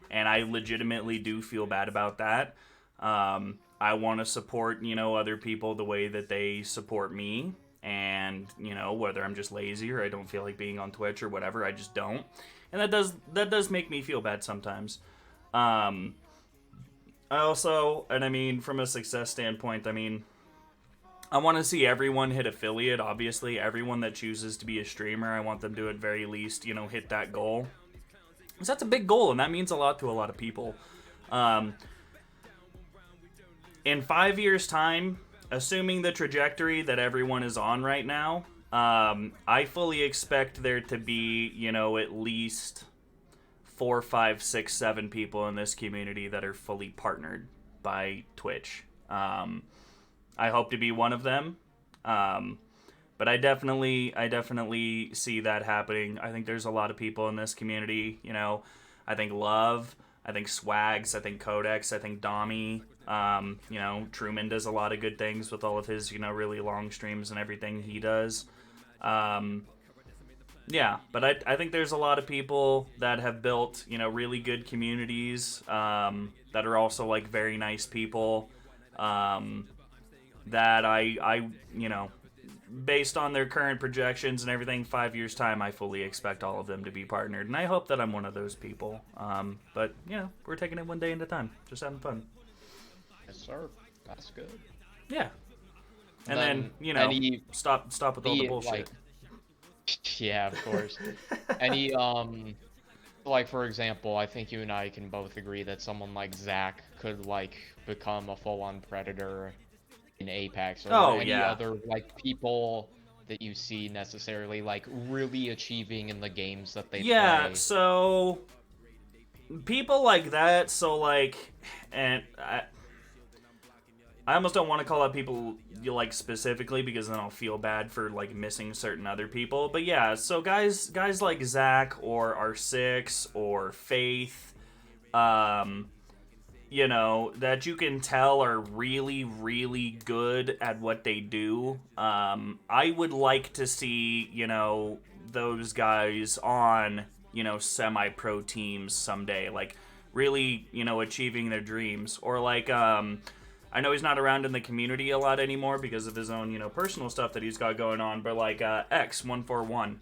and I legitimately do feel bad about that. I want to support, other people the way that they support me, and, whether I'm just lazy or I don't feel like being on Twitch or whatever, I just don't. And that does make me feel bad sometimes. I also, and I mean, from a success standpoint, I mean, I want to see everyone hit affiliate. Obviously, everyone that chooses to be a streamer, I want them to at very least, hit that goal. Because that's a big goal, and that means a lot to a lot of people. In 5 years' time, assuming the trajectory that everyone is on right now, I fully expect there to be, at least 4, 5, 6, 7 people in this community that are fully partnered by Twitch. I hope to be one of them. But I definitely see that happening. I think there's a lot of people in this community, I think Love, I think Swags, I think Codex, I think Dommy, Truman does a lot of good things with all of his, really long streams and everything he does. Yeah, but I think there's a lot of people that have built, really good communities, that are also, like, very nice people, that I based on their current projections and everything, 5 years' time, I fully expect all of them to be partnered, and I hope that I'm one of those people. But, we're taking it one day at a time, just having fun. Yes, sir. That's good. Yeah. And then stop with all the bullshit. Like, yeah, of course. Any, like, for example, I think you and I can both agree that someone like Zach could, like, become a full-on predator in Apex, or any other, like, people that you see necessarily, like, really achieving in the games that they play. Yeah, so people like that, so, like, and I almost don't want to call out people, like, specifically, because then I'll feel bad for, like, missing certain other people. But yeah, so guys like Zach or R6 or Faith, that you can tell are really, really good at what they do. I would like to see, those guys on, semi-pro teams someday, like, really, achieving their dreams. Or, like, I know he's not around in the community a lot anymore because of his own, personal stuff that he's got going on, but, like, X141.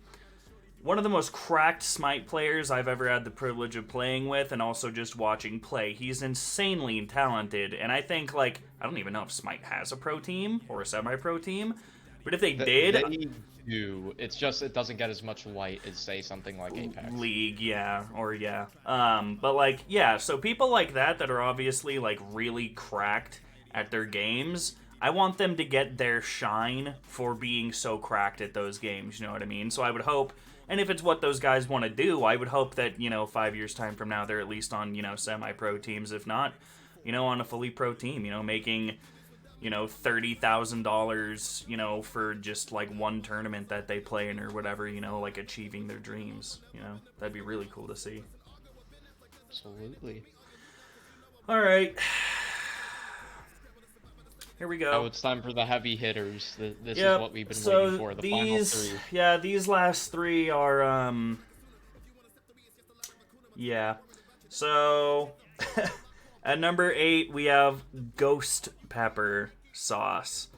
One of the most cracked Smite players I've ever had the privilege of playing with, and also just watching play. He's insanely talented, and I think, like, I don't even know if Smite has a pro team or a semi-pro team, but if they did... They do. It's just, it doesn't get as much light as, say, something like Apex. League, yeah. But, like, yeah, so people like that are obviously, like, really cracked at their games, I want them to get their shine for being so cracked at those games, you know what I mean? So I would hope... And if it's what those guys want to do, I would hope that, 5 years' time from now, they're at least on, semi-pro teams. If not, on a fully pro team, making, $30,000, for just, like, one tournament that they play in or whatever, like, achieving their dreams, That'd be really cool to see. Absolutely. All right. Here we go. Oh, it's time for the heavy hitters. This is what we've been waiting for, the final three. Yeah, these last three are, yeah. So, at number 8, we have Ghost Pepper Sauce.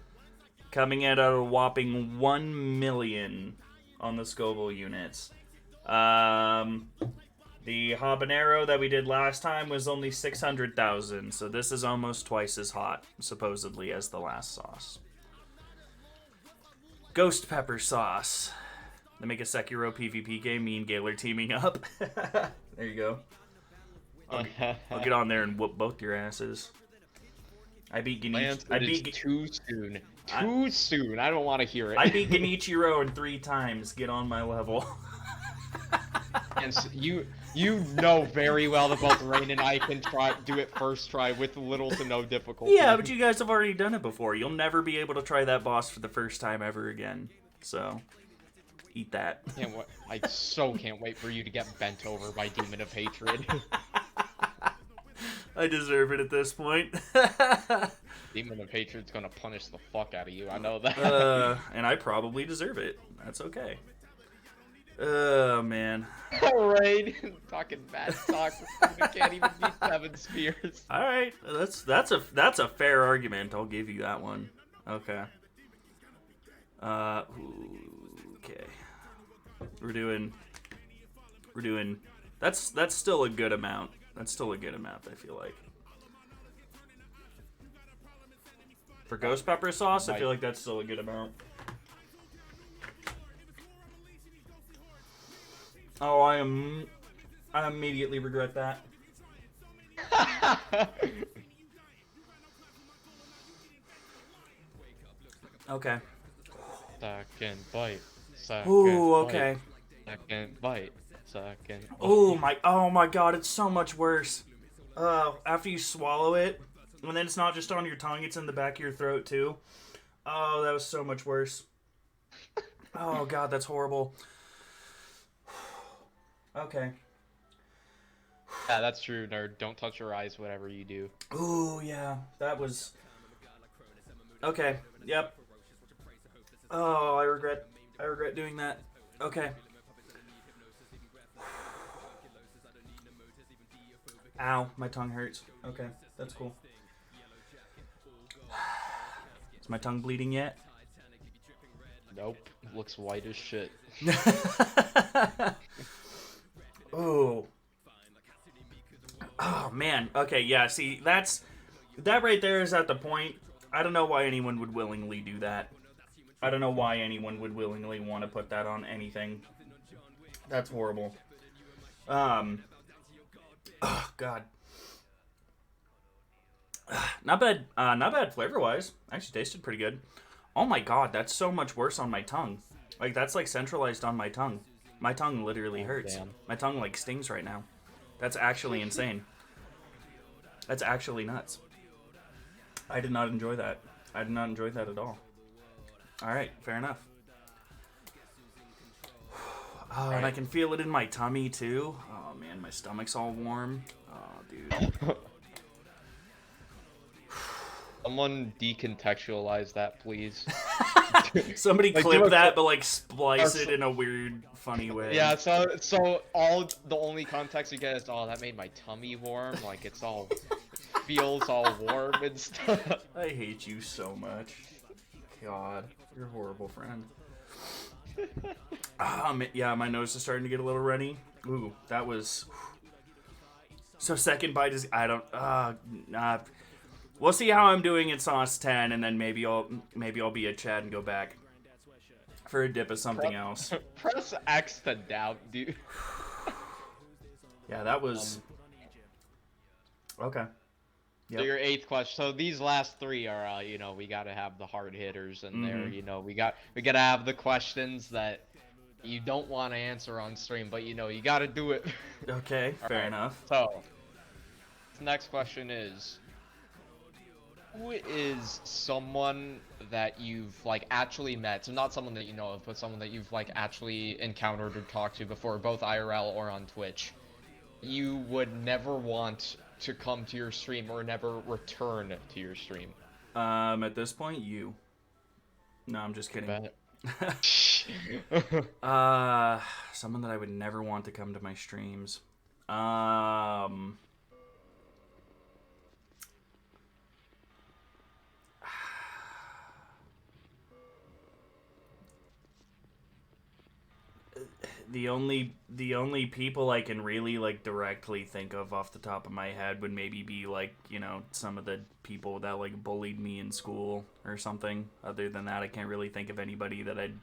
Coming in at a whopping 1 million on the Scoville units. The Habanero that we did last time was only 600,000, so this is almost twice as hot, supposedly, as the last sauce. Ghost Pepper Sauce. They make a Sekiro PvP game, me and Gaylor teaming up. There you go. I'll get on there and whoop both your asses. I beat Genichiro. Too soon. Too soon. I don't want to hear it. I beat Genichiro in 3 times. Get on my level. And so you know very well that both Rain and I can do it first try with little to no difficulty. Yeah, but you guys have already done it before. You'll never be able to try that boss for the first time ever again. So, eat that. I so can't wait for you to get bent over by Demon of Hatred. I deserve it at this point. Demon of Hatred's gonna punish the fuck out of you. I know that. And I probably deserve it. That's okay. Oh man. Alright, talking bad talk. I can't even beat 7 spears. All right, that's a fair argument. I'll give you that one. Okay. Okay. We're doing. That's still a good amount. That's still a good amount. I feel like. For ghost pepper sauce, I feel like that's still a good amount. Oh, I immediately regret that. Okay. Second bite. Second Ooh, bite. okay. Second bite. Second bite. Oh my god, it's so much worse. After you swallow it, and then it's not just on your tongue, it's in the back of your throat too. Oh, that was so much worse. Oh god, that's horrible. Okay. Yeah, that's true, nerd. Don't touch your eyes, whatever you do. Ooh, yeah, that was... Okay, yep. Oh, I regret doing that. Okay. Ow, my tongue hurts. Okay, that's cool. Is my tongue bleeding yet? Nope. Looks white as shit. Ooh. Oh, man. Okay, yeah, see, that right there is at the point. I don't know why anyone would willingly do that. I don't know why anyone would willingly want to put that on anything. That's horrible. Oh, God. Not bad flavor-wise. Actually tasted pretty good. Oh my god, that's so much worse on my tongue. Like, that's like centralized on my tongue. My tongue literally hurts. Damn. My tongue like stings right now. That's actually insane. That's actually nuts. I did not enjoy that. I did not enjoy that at all. Alright, fair enough. Oh, and I can feel it in my tummy too. Oh man, my stomach's all warm. Oh, dude. Someone decontextualize that, please. Somebody Like, clip do a that, clip- but like splice it in a weird, funny way. Yeah, so all the only context you get is, oh, that made my tummy warm. Like, it's all feels all warm and stuff. I hate you so much. God, you're a horrible friend. Yeah, my nose is starting to get a little runny. Ooh, that was. So second bite is we'll see how I'm doing at sauce 10, and then maybe I'll be a Chad and go back for a dip of something else. Press X to doubt, dude. Yeah, that was okay. So Yep. your 8th question. So these last 3 are, we gotta have the hard hitters in there. We gotta have the questions that you don't want to answer on stream, but you gotta do it. Okay, fair Alright, enough. So, the next question is, who is someone that you've like actually met? So not someone that you know of, but someone that you've like actually encountered or talked to before, both IRL or on Twitch. You would never want to come to your stream or never return to your stream. At this point, you. No, I'm just kidding. Someone that I would never want to come to my streams. The only people I can really like directly think of off the top of my head would maybe be like, some of the people that like bullied me in school or something. Other than that, I can't really think of anybody that I'd,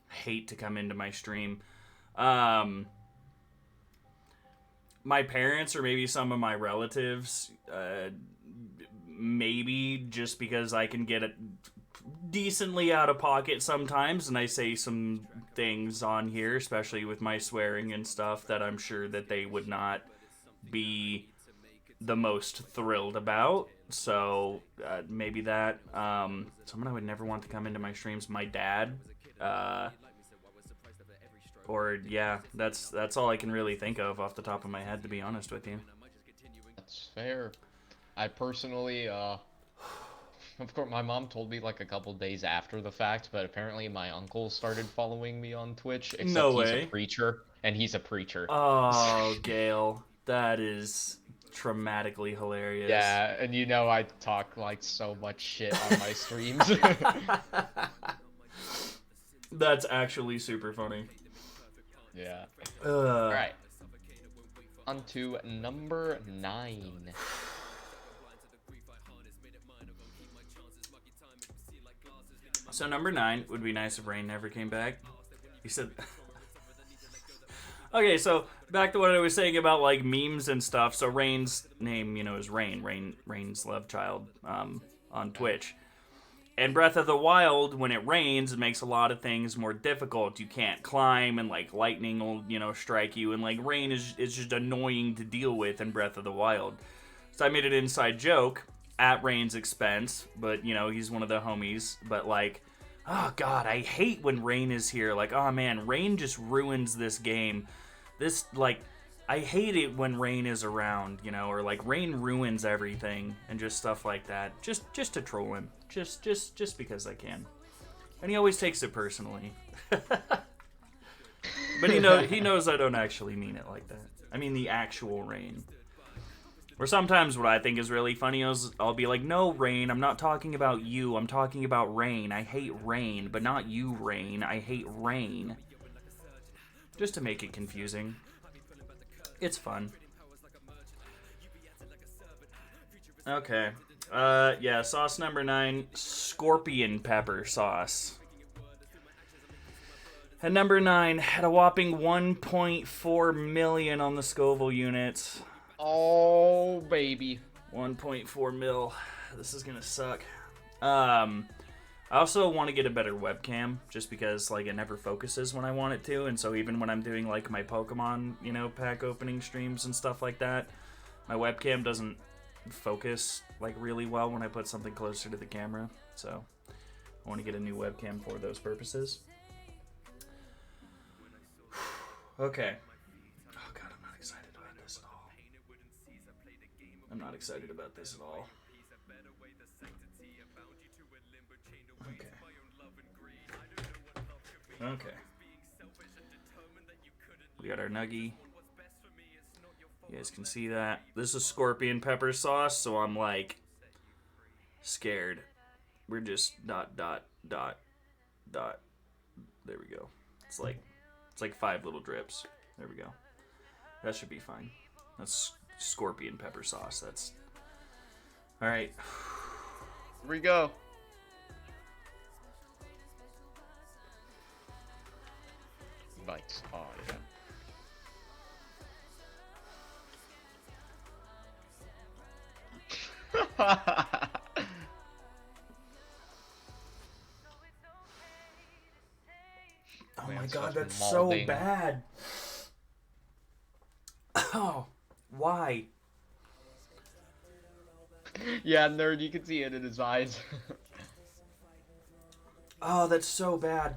hate to come into my stream. My parents or maybe some of my relatives, maybe just because I can get it decently out of pocket sometimes, and I say some things on here, especially with my swearing and stuff, that I'm sure that they would not be the most thrilled about. So maybe that. Someone I would never want to come into my streams, my dad. Or yeah, that's all I can really think of off the top of my head, to be honest with you. That's fair. I personally, Of course, my mom told me like a couple days after the fact, but apparently my uncle started following me on Twitch, except No he's a way. preacher, and he's a preacher. Oh, Gail, that is traumatically hilarious. Yeah, and you know I talk like so much shit on my streams. That's actually super funny. Yeah. Ugh. Alright. On to number 9. So number 9 would be nice if Rain never came back. You said... Okay, so back to what I was saying about like memes and stuff. So Rain's name, you know, is Rain's love child on Twitch. And Breath of the Wild, when it rains, it makes a lot of things more difficult. You can't climb, and like lightning will, you know, strike you, and like rain is just annoying to deal with in Breath of the Wild. So I made an inside joke at Rain's expense, but you know, he's one of the homies. But like, oh god, I hate when Rain is here. Like, oh man, Rain just ruins this game. This like, I hate it when Rain is around, you know, or like Rain ruins everything and just stuff like that. Just to troll him. Just because I can. And he always takes it personally. But he knows I don't actually mean it like that. I mean the actual Rain. Or sometimes what I think is really funny is I'll be like, no, Rain, I'm not talking about you. I'm talking about Rain. I hate Rain, but not you, Rain. I hate Rain. Just to make it confusing. It's fun. Okay. Yeah, sauce number 9, scorpion pepper sauce. And number 9 had a whopping 1.4 million on the Scoville units. Oh, baby. 1.4 mil. This is gonna suck. I also want to get a better webcam, just because like it never focuses when I want it to, and so even when I'm doing like my Pokemon, you know, pack opening streams and stuff like that, my webcam doesn't focus like really well when I put something closer to the camera. So I want to get a new webcam for those purposes. Okay. Oh god, I'm not excited about this at all. I'm not excited about this at all. Okay. We got our nuggie. You guys can see that. This is scorpion pepper sauce, so I'm like scared. We're just dot. There we go. It's like 5 little drips. There we go. That should be fine. That's scorpion pepper sauce. That's all right. Here we go. Bites. Oh, yeah. Oh Man, my it's god, just that's so molding. bad. Oh, why? Yeah, nerd, you can see it in his eyes. Oh, that's so bad.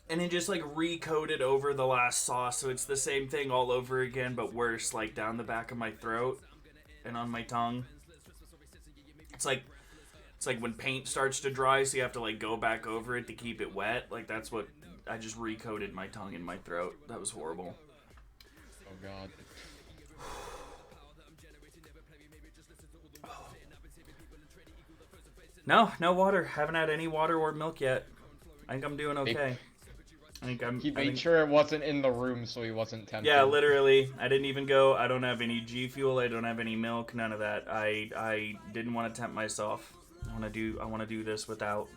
And it just like recoated over the last sauce, so it's the same thing all over again, but worse, like down the back of my throat and on my tongue. It's like when paint starts to dry, so you have to like go back over it to keep it wet. Like that's what I just recoated my tongue and my throat. That was horrible. Oh god. No water. Haven't had any water or milk yet. I think I'm doing okay. He made sure it wasn't in the room so he wasn't tempted. Yeah, literally. I didn't even go. I don't have any G Fuel. I don't have any milk. None of that. I didn't want to tempt myself. I want to do this without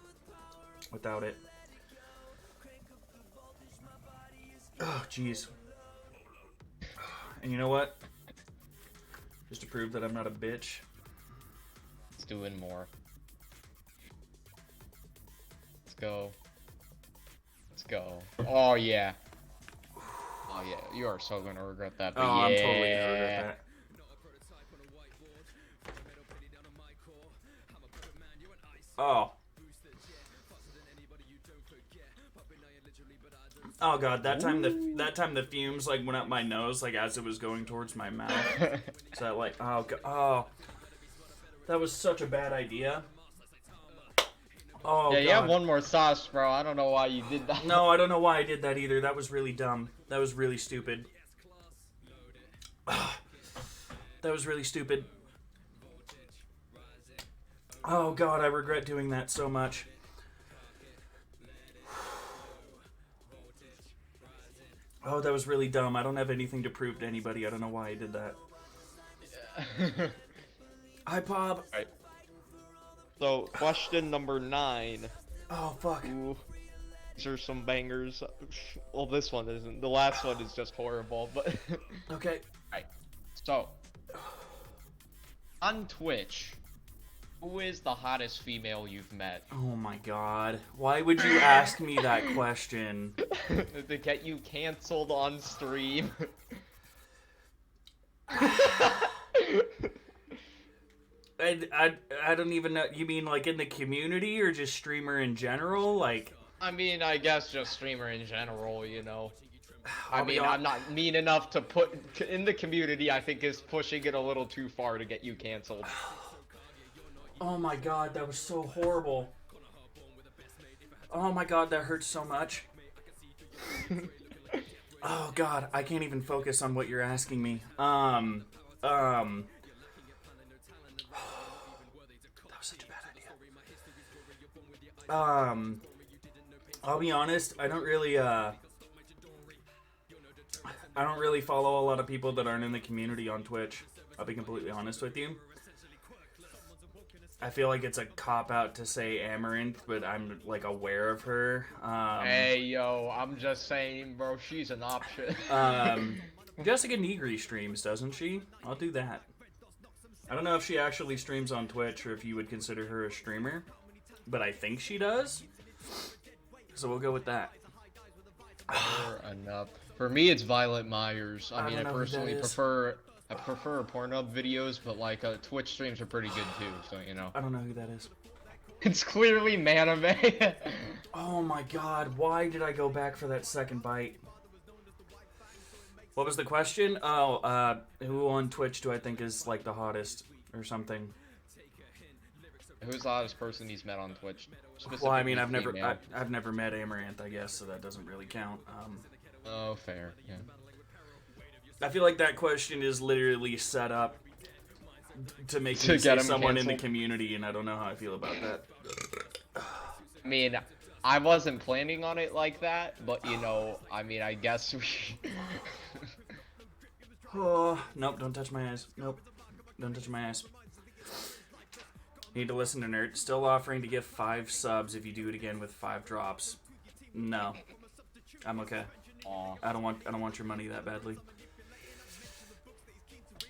it. Oh, jeez. And you know what? Just to prove that I'm not a bitch. Let's do it more. Let's go. Let's go. Oh, yeah. Oh, yeah. You are so going to regret that. But Oh, yeah. I'm totally gonna regret that. Oh. Oh god, that time the fumes like went up my nose like as it was going towards my mouth. So like that was such a bad idea. Oh Yeah, god. you have one more sauce, bro. I don't know why you did that. No, I don't know why I did that either. That was really dumb. That was really stupid. That was really stupid. Oh god, I regret doing that so much. Oh, that was really dumb. I don't have anything to prove to anybody. I don't know why I did that. Hi, Bob. Right. So, question number 9. Oh, fuck. Ooh, these are some bangers. Well, this one isn't. The last one is just horrible, but... Okay. Right. So, on Twitch, who is the hottest female you've met? Oh my god. Why would you ask me that question? To get you canceled on stream. I don't even know. You mean like in the community or just streamer in general? Like, I mean, I guess just streamer in general, you know. I'll be I'm not mean enough to put in the community. I think is pushing it a little too far to get you canceled. Oh my god, that was so horrible. Oh my god, that hurts so much. Oh god, I can't even focus on what you're asking me. That was such a bad idea. I'll be honest, I don't really follow a lot of people that aren't in the community on Twitch. I'll be completely honest with you. I feel like it's a cop-out to say Amaranth, but I'm, like, aware of her. Hey, yo, I'm just saying, bro, she's an option. Jessica Negri streams, doesn't she? I'll do that. I don't know if she actually streams on Twitch or if you would consider her a streamer, but I think she does. So we'll go with that. Fair enough. For me, it's Violet Myers. I mean, I don't know who that personally is. prefer Pornhub videos, but like Twitch streams are pretty good too. So you know. I don't know who that is. It's clearly Maname. Oh my god, why did I go back for that second bite? What was the question? Oh, who on Twitch do I think is like the hottest or something? Who's the hottest person he's met on Twitch? Well, I mean, Specifically female. I've never met Amaranth, I guess, so that doesn't really count. Oh, fair. Yeah. I feel like that question is literally set up to make To me get say him someone in the canceled. community, and I don't know how I feel about that. I mean, I wasn't planning on it like that, but you know, I mean, I guess we. Oh, nope, don't touch my eyes. Nope, don't touch my eyes. Need to listen to Nerd. Still offering to give 5 subs if you do it again with 5 drops. No, I'm okay. Aw. I don't want your money that badly.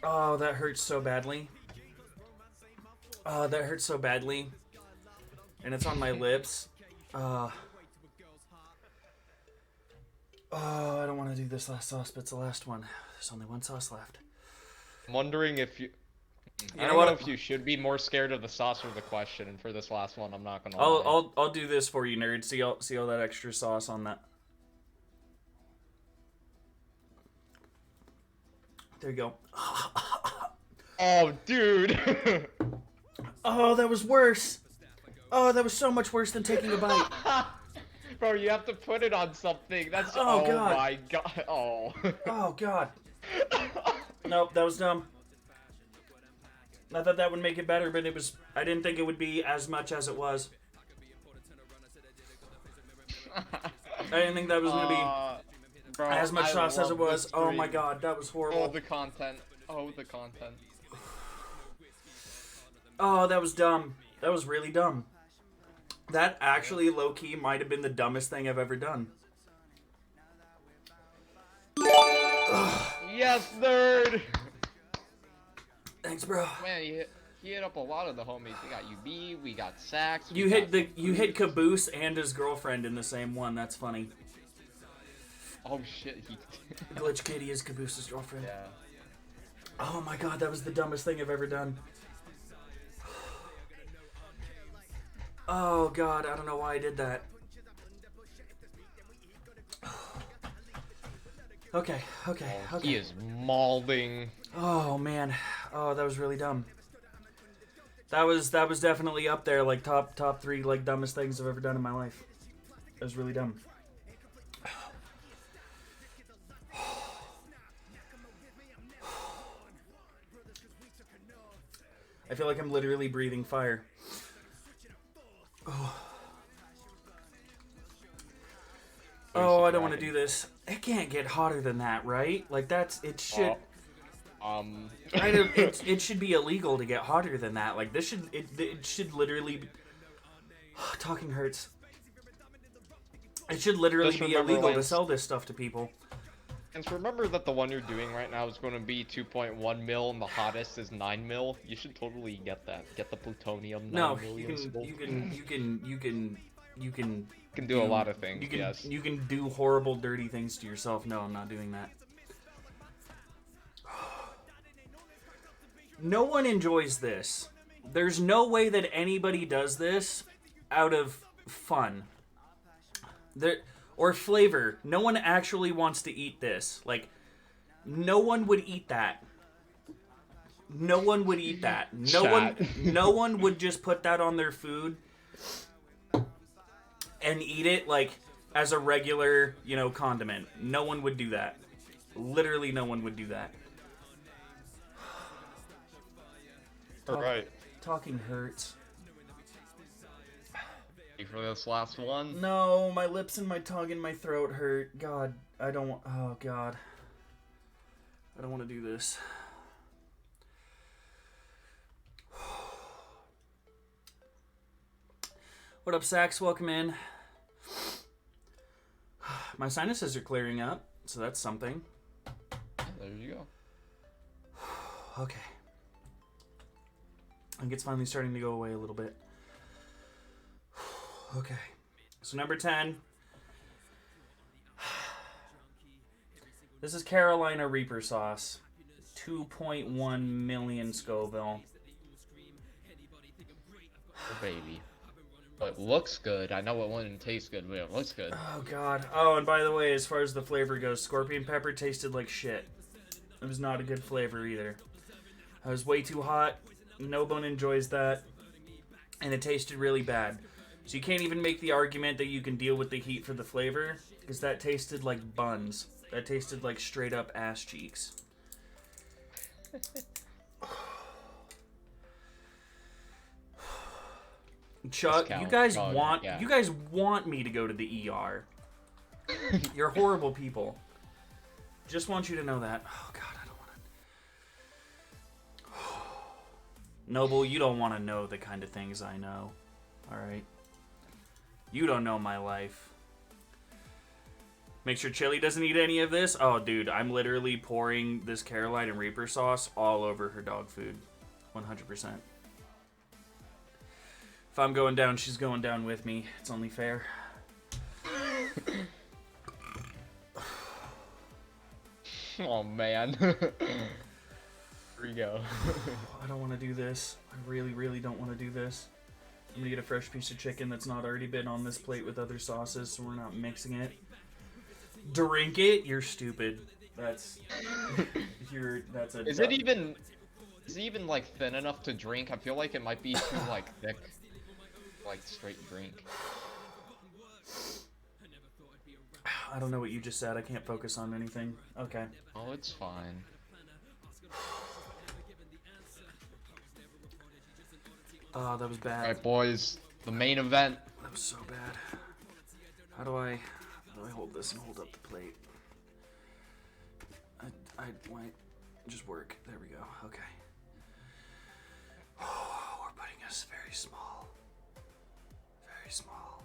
Oh, that hurts so badly. Oh, that hurts so badly. And it's on my lips. Oh, I don't want to do this last sauce, but it's the last one. There's only one sauce left. I'm wondering if you. I know don't what? know if you should be more scared of the sauce or the question. And for this last one, I'm not gonna. Lie. I'll do this for you, nerd. See all that extra sauce on that. There you go. Oh, dude. Oh, that was worse. Oh, that was so much worse than taking a bite. Bro, you have to put it on something. That's Oh, God. my god. Oh. Oh god. Nope, that was dumb. I thought that would make it better, but I didn't think it would be as much as it was. I didn't think that was gonna be Bro, as much I sauce as it love was. this Oh my stream. god, that was horrible. Oh, the content. Oh, the content. Oh, that was dumb. That was really dumb. That actually, low-key, might have been the dumbest thing I've ever done. Yes, nerd! Thanks, bro. Man, you hit up a lot of the homies. We got UB, we got Sax. You hit Caboose and his girlfriend in the same one. That's funny. Oh shit, Glitch Katie is Caboose's girlfriend. Yeah. Oh my god, that was the dumbest thing I've ever done. Oh god, I don't know why I did that. Okay, okay, Oh, okay. he is mauling. Oh man. Oh, that was really dumb. That was definitely up there, like top 3 like dumbest things I've ever done in my life. That was really dumb. I feel like I'm literally breathing fire. Oh, I don't want to do this. It can't get hotter than that, right? Like it should. It should be illegal to get hotter than that. Like this should it should literally be... Talking hurts. It should literally Just be remember, illegal to Lance, sell this stuff to people. and remember that the one you're doing right now is going to be 2.1 mil, and the hottest is 9 mil. You should totally get that. Get the plutonium 9 No, million. you can Do a lot of things. you can Yes. you can do horrible, dirty things to yourself. No, I'm not doing that. No one enjoys this. There's no way that anybody does this out of fun. Or flavor. No one actually wants to eat this. Like, no one would eat that. No one would eat that. No one would just put that on their food and eat it like as a regular, condiment. No one would do that. Literally no one would do that. Right. Talking hurts. Ready for this last one? No, my lips and my tongue and my throat hurt. God, I don't want... Oh, God. I don't want to do this. What up, Sax? Welcome in. My sinuses are clearing up, so that's something. Yeah, there you go. Okay. I think it's finally starting to go away a little bit. Okay. So number 10. This is Carolina Reaper sauce. 2.1 million Scoville. Oh, baby. But it looks good. I know it wouldn't taste good, but it looks good. Oh, God. Oh, and by the way, as far as the flavor goes, scorpion pepper tasted like shit. It was not a good flavor either. It was way too hot. No one enjoys that. And it tasted really bad. So you can't even make the argument that you can deal with the heat for the flavor, because that tasted like buns. That tasted like straight up ass cheeks. Chuck, you guys want me to go to the ER. You're horrible people. Just want you to know that. Oh God, I don't want to. Noble, you don't want to know the kind of things I know. All right. You don't know my life. Make sure Chili doesn't eat any of this. Oh, dude, I'm literally pouring this Carolina Reaper sauce all over her dog food. 100%. If I'm going down, she's going down with me. It's only fair. Oh, man. Here we go. I don't want to do this. I really, really don't want to do this. I'm going to get a fresh piece of chicken that's not already been on this plate with other sauces, so we're not mixing it. Drink it? You're stupid. That's a Is it even like thin enough to drink? I feel like it might be too like thick, like straight drink. I don't know what you just said. I can't focus on anything. Okay. Oh, it's fine. Oh, that was bad. All right, boys, the main event. That was so bad. How do I hold this and hold up the plate? Wait, just work. There we go. Okay. Oh, we're putting us very small. Very small.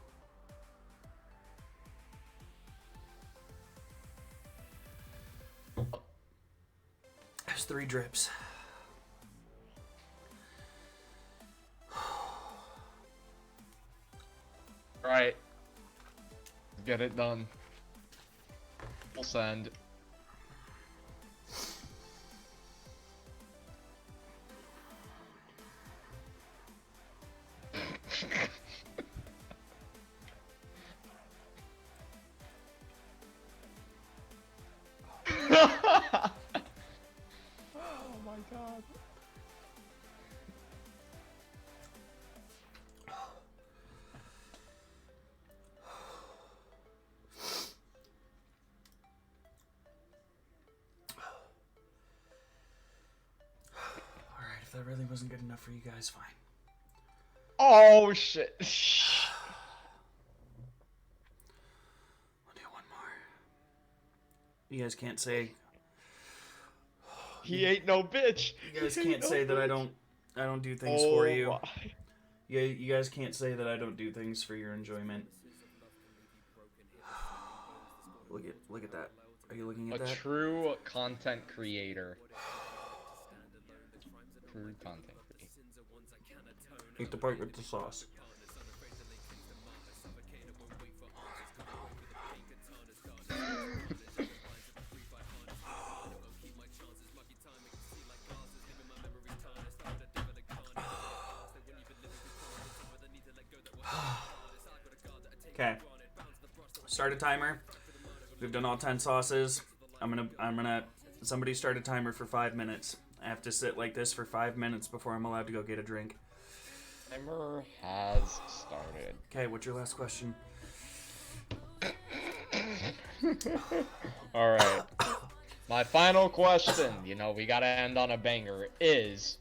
There's 3 drips. All right, get it done. We'll send. that really wasn't good enough for you guys, fine. Oh shit. We'll do one more. You guys can't say. He ain't no bitch. You guys can't say that I don't do things for you. My. Yeah, you guys can't say that I don't do things for your enjoyment. Look at that. Are you looking at that? A true content creator. True content creator. Eat the part with the sauce. Okay. Start a timer. We've done all 10 sauces. I'm gonna somebody start a timer for 5 minutes. I have to sit like this for 5 minutes before I'm allowed to go get a drink. Timer has started. Okay, what's your last question? Alright. My final question, you know, we gotta end on a banger, is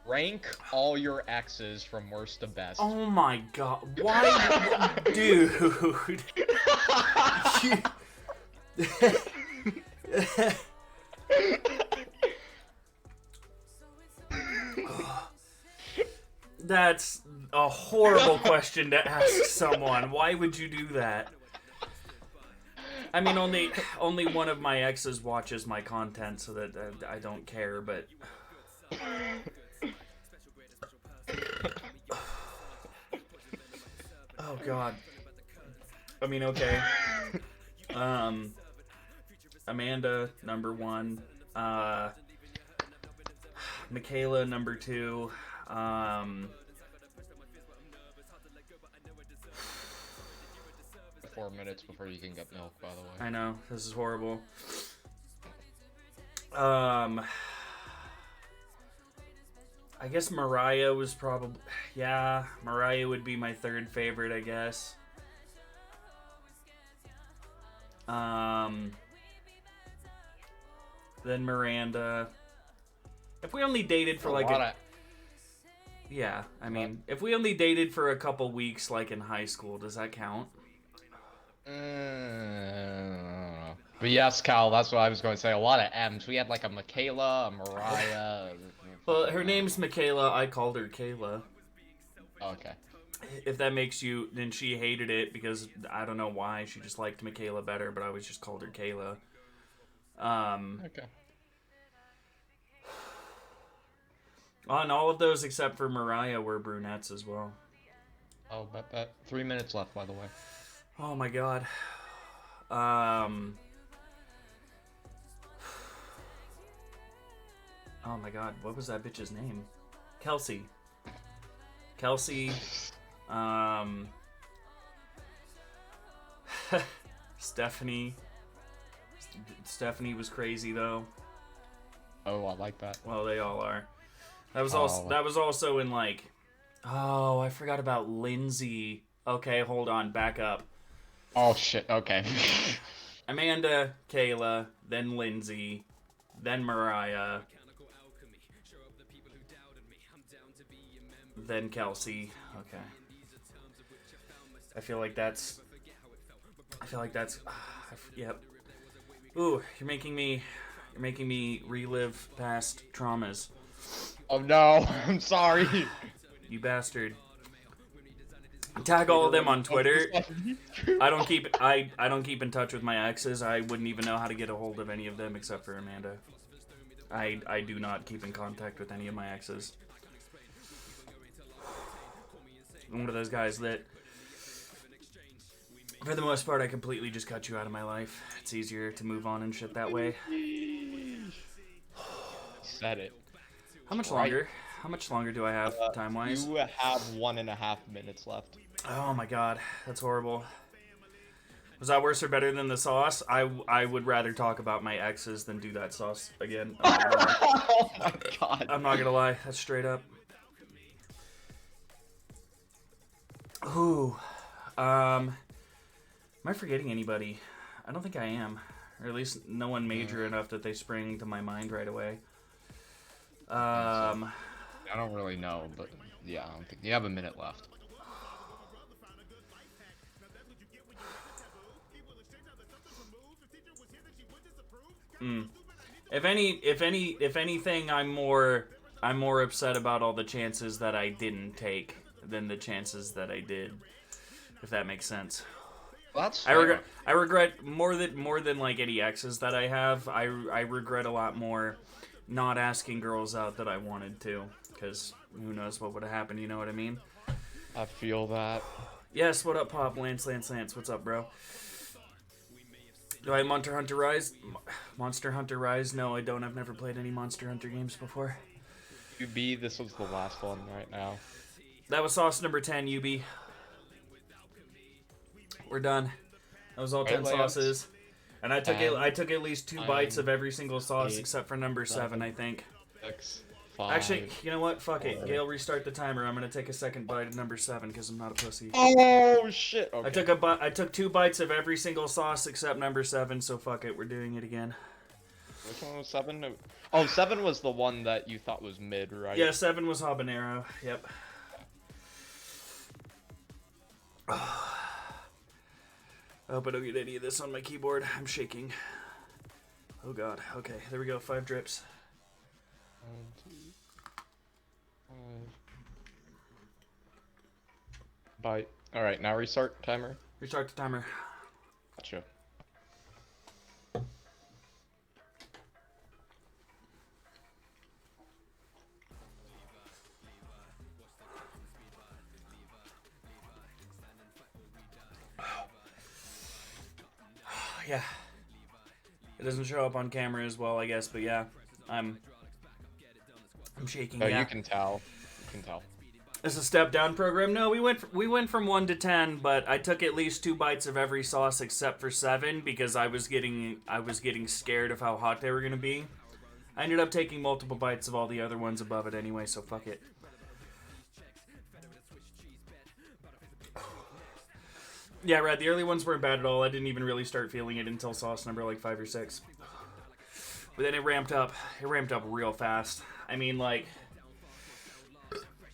rank all your exes from worst to best. Oh my god. Why? Dude. That's a horrible question to ask someone. Why would you do that? I mean, only one of my exes watches my content, so that I don't care, but... Oh god. I mean, okay. Amanda, number 1. Michaela, number 2. 4 minutes before you can get milk, by the way. I know, this is horrible. I guess Mariah was probably... Yeah, Mariah would be my 3rd favorite, I guess. Then Miranda. If we only dated for like a... Yeah, I mean, if we only dated for a couple weeks, like in high school, does that count? But yes, Cal, that's what I was going to say. A lot of M's. We had like a Michaela, a Mariah. Well, her name's Michaela. I called her Kayla. Okay. If that makes you... Then she hated it because I don't know why. She just liked Michaela better, but I always just called her Kayla. Okay. And all of those except for Mariah were brunettes as well. Oh, but 3 minutes left, by the way. Oh my god. Oh my god, what was that bitch's name? Kelsey. Stephanie. Stephanie was crazy though. Oh, I like that. Well, they all are. That was also in like... Oh, I forgot about Lindsay. Okay, hold on, back up. Oh shit, okay. Amanda, Kayla, then Lindsay, then Mariah, then Kelsey. Okay. I feel like that's... Yep. Ooh, you're making me relive past traumas. Oh no, I'm sorry. You bastard. Tag all of them on Twitter. I don't keep in touch with my exes. I wouldn't even know how to get a hold of any of them except for Amanda. I do not keep in contact with any of my exes. I'm one of those guys that, for the most part, I completely just cut you out of my life. It's easier to move on and shit that way. Said it. How much longer? How much longer do I have time-wise? You have 1.5 minutes left. Oh my god, that's horrible. Was that worse or better than the sauce? I would rather talk about my exes than do that sauce again. Oh my god. I'm not gonna lie, that's straight up. Ooh. Am I forgetting anybody? I don't think I am. Or at least no one major enough that they spring to my mind right away. Yeah, I don't really know, but yeah, I don't think you have a minute left. If anything, I'm more upset about all the chances that I didn't take than the chances that I did. If that makes sense. Well, that's fair. I regret more than like any exes that I have. I regret a lot more not asking girls out that I wanted to, because who knows what would have happened. You know what I mean? I feel that. Yes. What up, Pop? Lance. What's up, bro? Do I Monster Hunter Rise? Monster Hunter Rise? No, I don't. I've never played any Monster Hunter games before. UB, this was the last one right now. That was sauce number 10, UB. We're done. That was all 10 sauces. And I took at least 2 bites of every single sauce except for number 7, I think. 6, 5. Actually, you know what? Fuck it. Gail, restart the timer. I'm gonna take a second bite of number 7 because I'm not a pussy. Oh shit! Okay. I took 2 bites of every single sauce except number 7. So fuck it. We're doing it again. Which one was 7? Oh, 7 was the one that you thought was mid, right? Yeah, 7 was habanero. Yep. I hope I don't get any of this on my keyboard. I'm shaking. Oh god. Okay, there we go. 5 drips. 1, 2, 5. Bite. Alright, now restart timer. Restart the timer. Gotcha. Yeah. It doesn't show up on camera as well, I guess, but yeah. I'm shaking. Oh, yeah. you can tell. You can tell. It's a step down program. No, we went from 1 to 10, but I took at least 2 bites of every sauce except for 7 because I was getting scared of how hot they were gonna be. I ended up taking multiple bites of all the other ones above it anyway, so fuck it. Yeah, Rad, the early ones weren't bad at all. I didn't even really start feeling it until sauce number like 5 or 6. But then it ramped up. It ramped up real fast. I mean, like,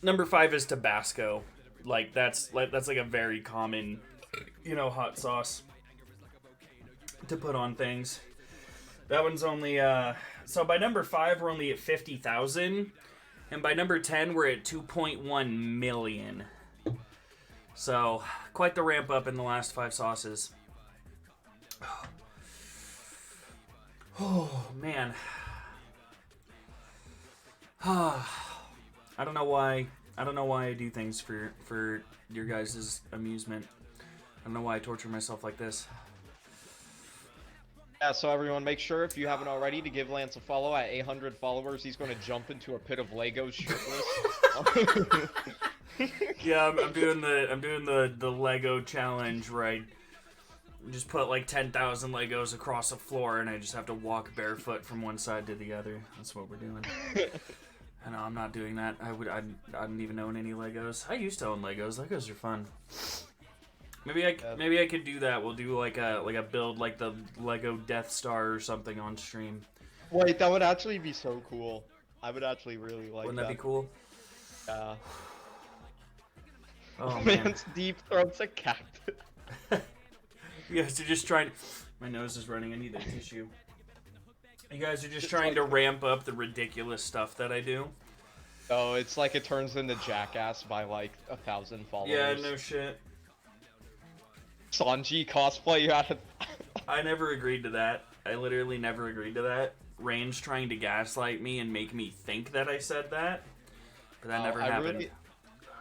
number 5 is Tabasco. Like that's like a very common, you know, hot sauce to put on things. That one's only so by number 5 we're only at 50,000, and by number 10 we're at 2.1 million. So, quite the ramp up in the last 5 sauces. Oh, man. I don't know why I do things for your guys' amusement. I don't know why I torture myself like this. Yeah, so everyone, make sure if you haven't already to give Lance a follow. At 800 followers, he's going to jump into a pit of Legos shirtless. Yeah, I'm doing the Lego challenge, right? Just put like 10,000 Legos across a floor, and I just have to walk barefoot from one side to the other. That's what we're doing. I know I'm not doing that. I didn't even own any Legos. I used to own Legos. Legos are fun. Maybe I could do that. We'll do like a build like the Lego Death Star or something on stream. Wait, that would actually be so cool. I would actually really like that. Wouldn't that be cool? Yeah. Oh man. Man's deep throats a cactus. You guys are just trying. My nose is running. I need a tissue. You guys are just trying to ramp up the ridiculous stuff that I do. Oh, it's like it turns into Jackass by like 1,000 followers. Yeah, no shit. Sanji cosplay you had. I never agreed to that. I literally never agreed to that. Range trying to gaslight me and make me think that I said that, but that never happened.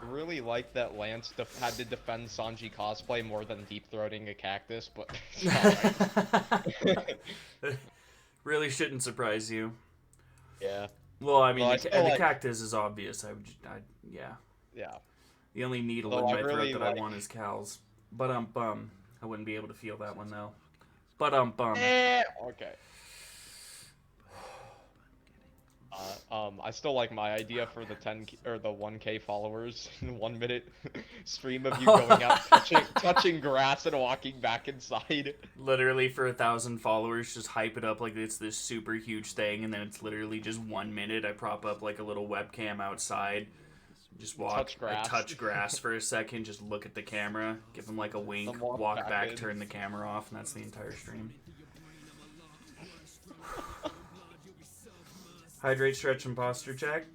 I really like that Lance had to defend Sanji cosplay more than deep throating a cactus, but really shouldn't surprise you. Yeah. Well, I mean, the like... cactus is obvious. Yeah. Yeah. The only needle in my throat that I want is Cal's. But I wouldn't be able to feel that one though. But Okay. I still like my idea for the 10K or the 1K followers in 1 minute stream of you going out touching grass and walking back inside. Literally for 1,000 followers, just hype it up like it's this super huge thing, and then it's literally just 1 minute. I prop up like a little webcam outside, just Touch grass. I touch grass for a second, just look at the camera, give them like a wink, Then walk back, in. turn the camera off, and that's the entire stream. Hydrate, stretch, and posture check.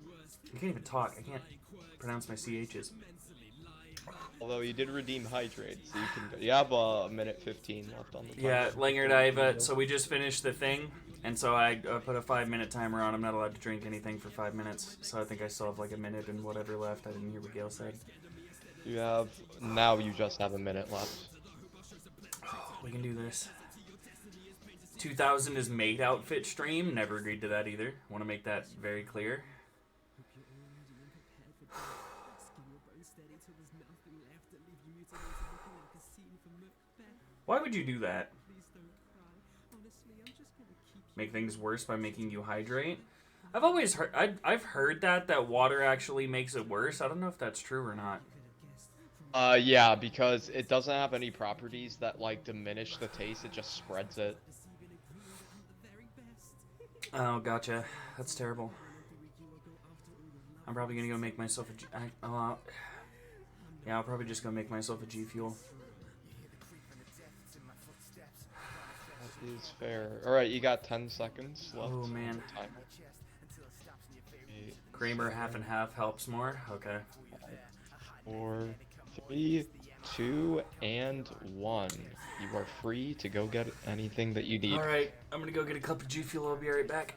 I can't even talk. I can't pronounce my CHs. Although you did redeem hydrate, so you can. You have a minute 15 left on the timer. Yeah, Langard, so we just finished the thing, and so I put a 5-minute timer on. I'm not allowed to drink anything for 5 minutes, so I think I still have like a minute and whatever left. I didn't hear what Gail said. You just have a minute left. We can do this. 2000 is mate outfit stream. Never agreed to that either. Want to make that very clear. Why would you do that? Make things worse by making you hydrate? I've always heard. I've heard that water actually makes it worse. I don't know if that's true or not. Yeah, because it doesn't have any properties that like diminish the taste. It just spreads it. Oh, gotcha. That's terrible. I'm probably gonna go make myself a yeah, I'll probably just go make myself a G Fuel. That is fair. Alright, you got 10 seconds left. Oh, man. Timer. Kramer half and half helps more? Okay. 4, 3, 2, and 1. You are free to go get anything that you need. Alright, I'm gonna go get a cup of G Fuel. I'll be right back.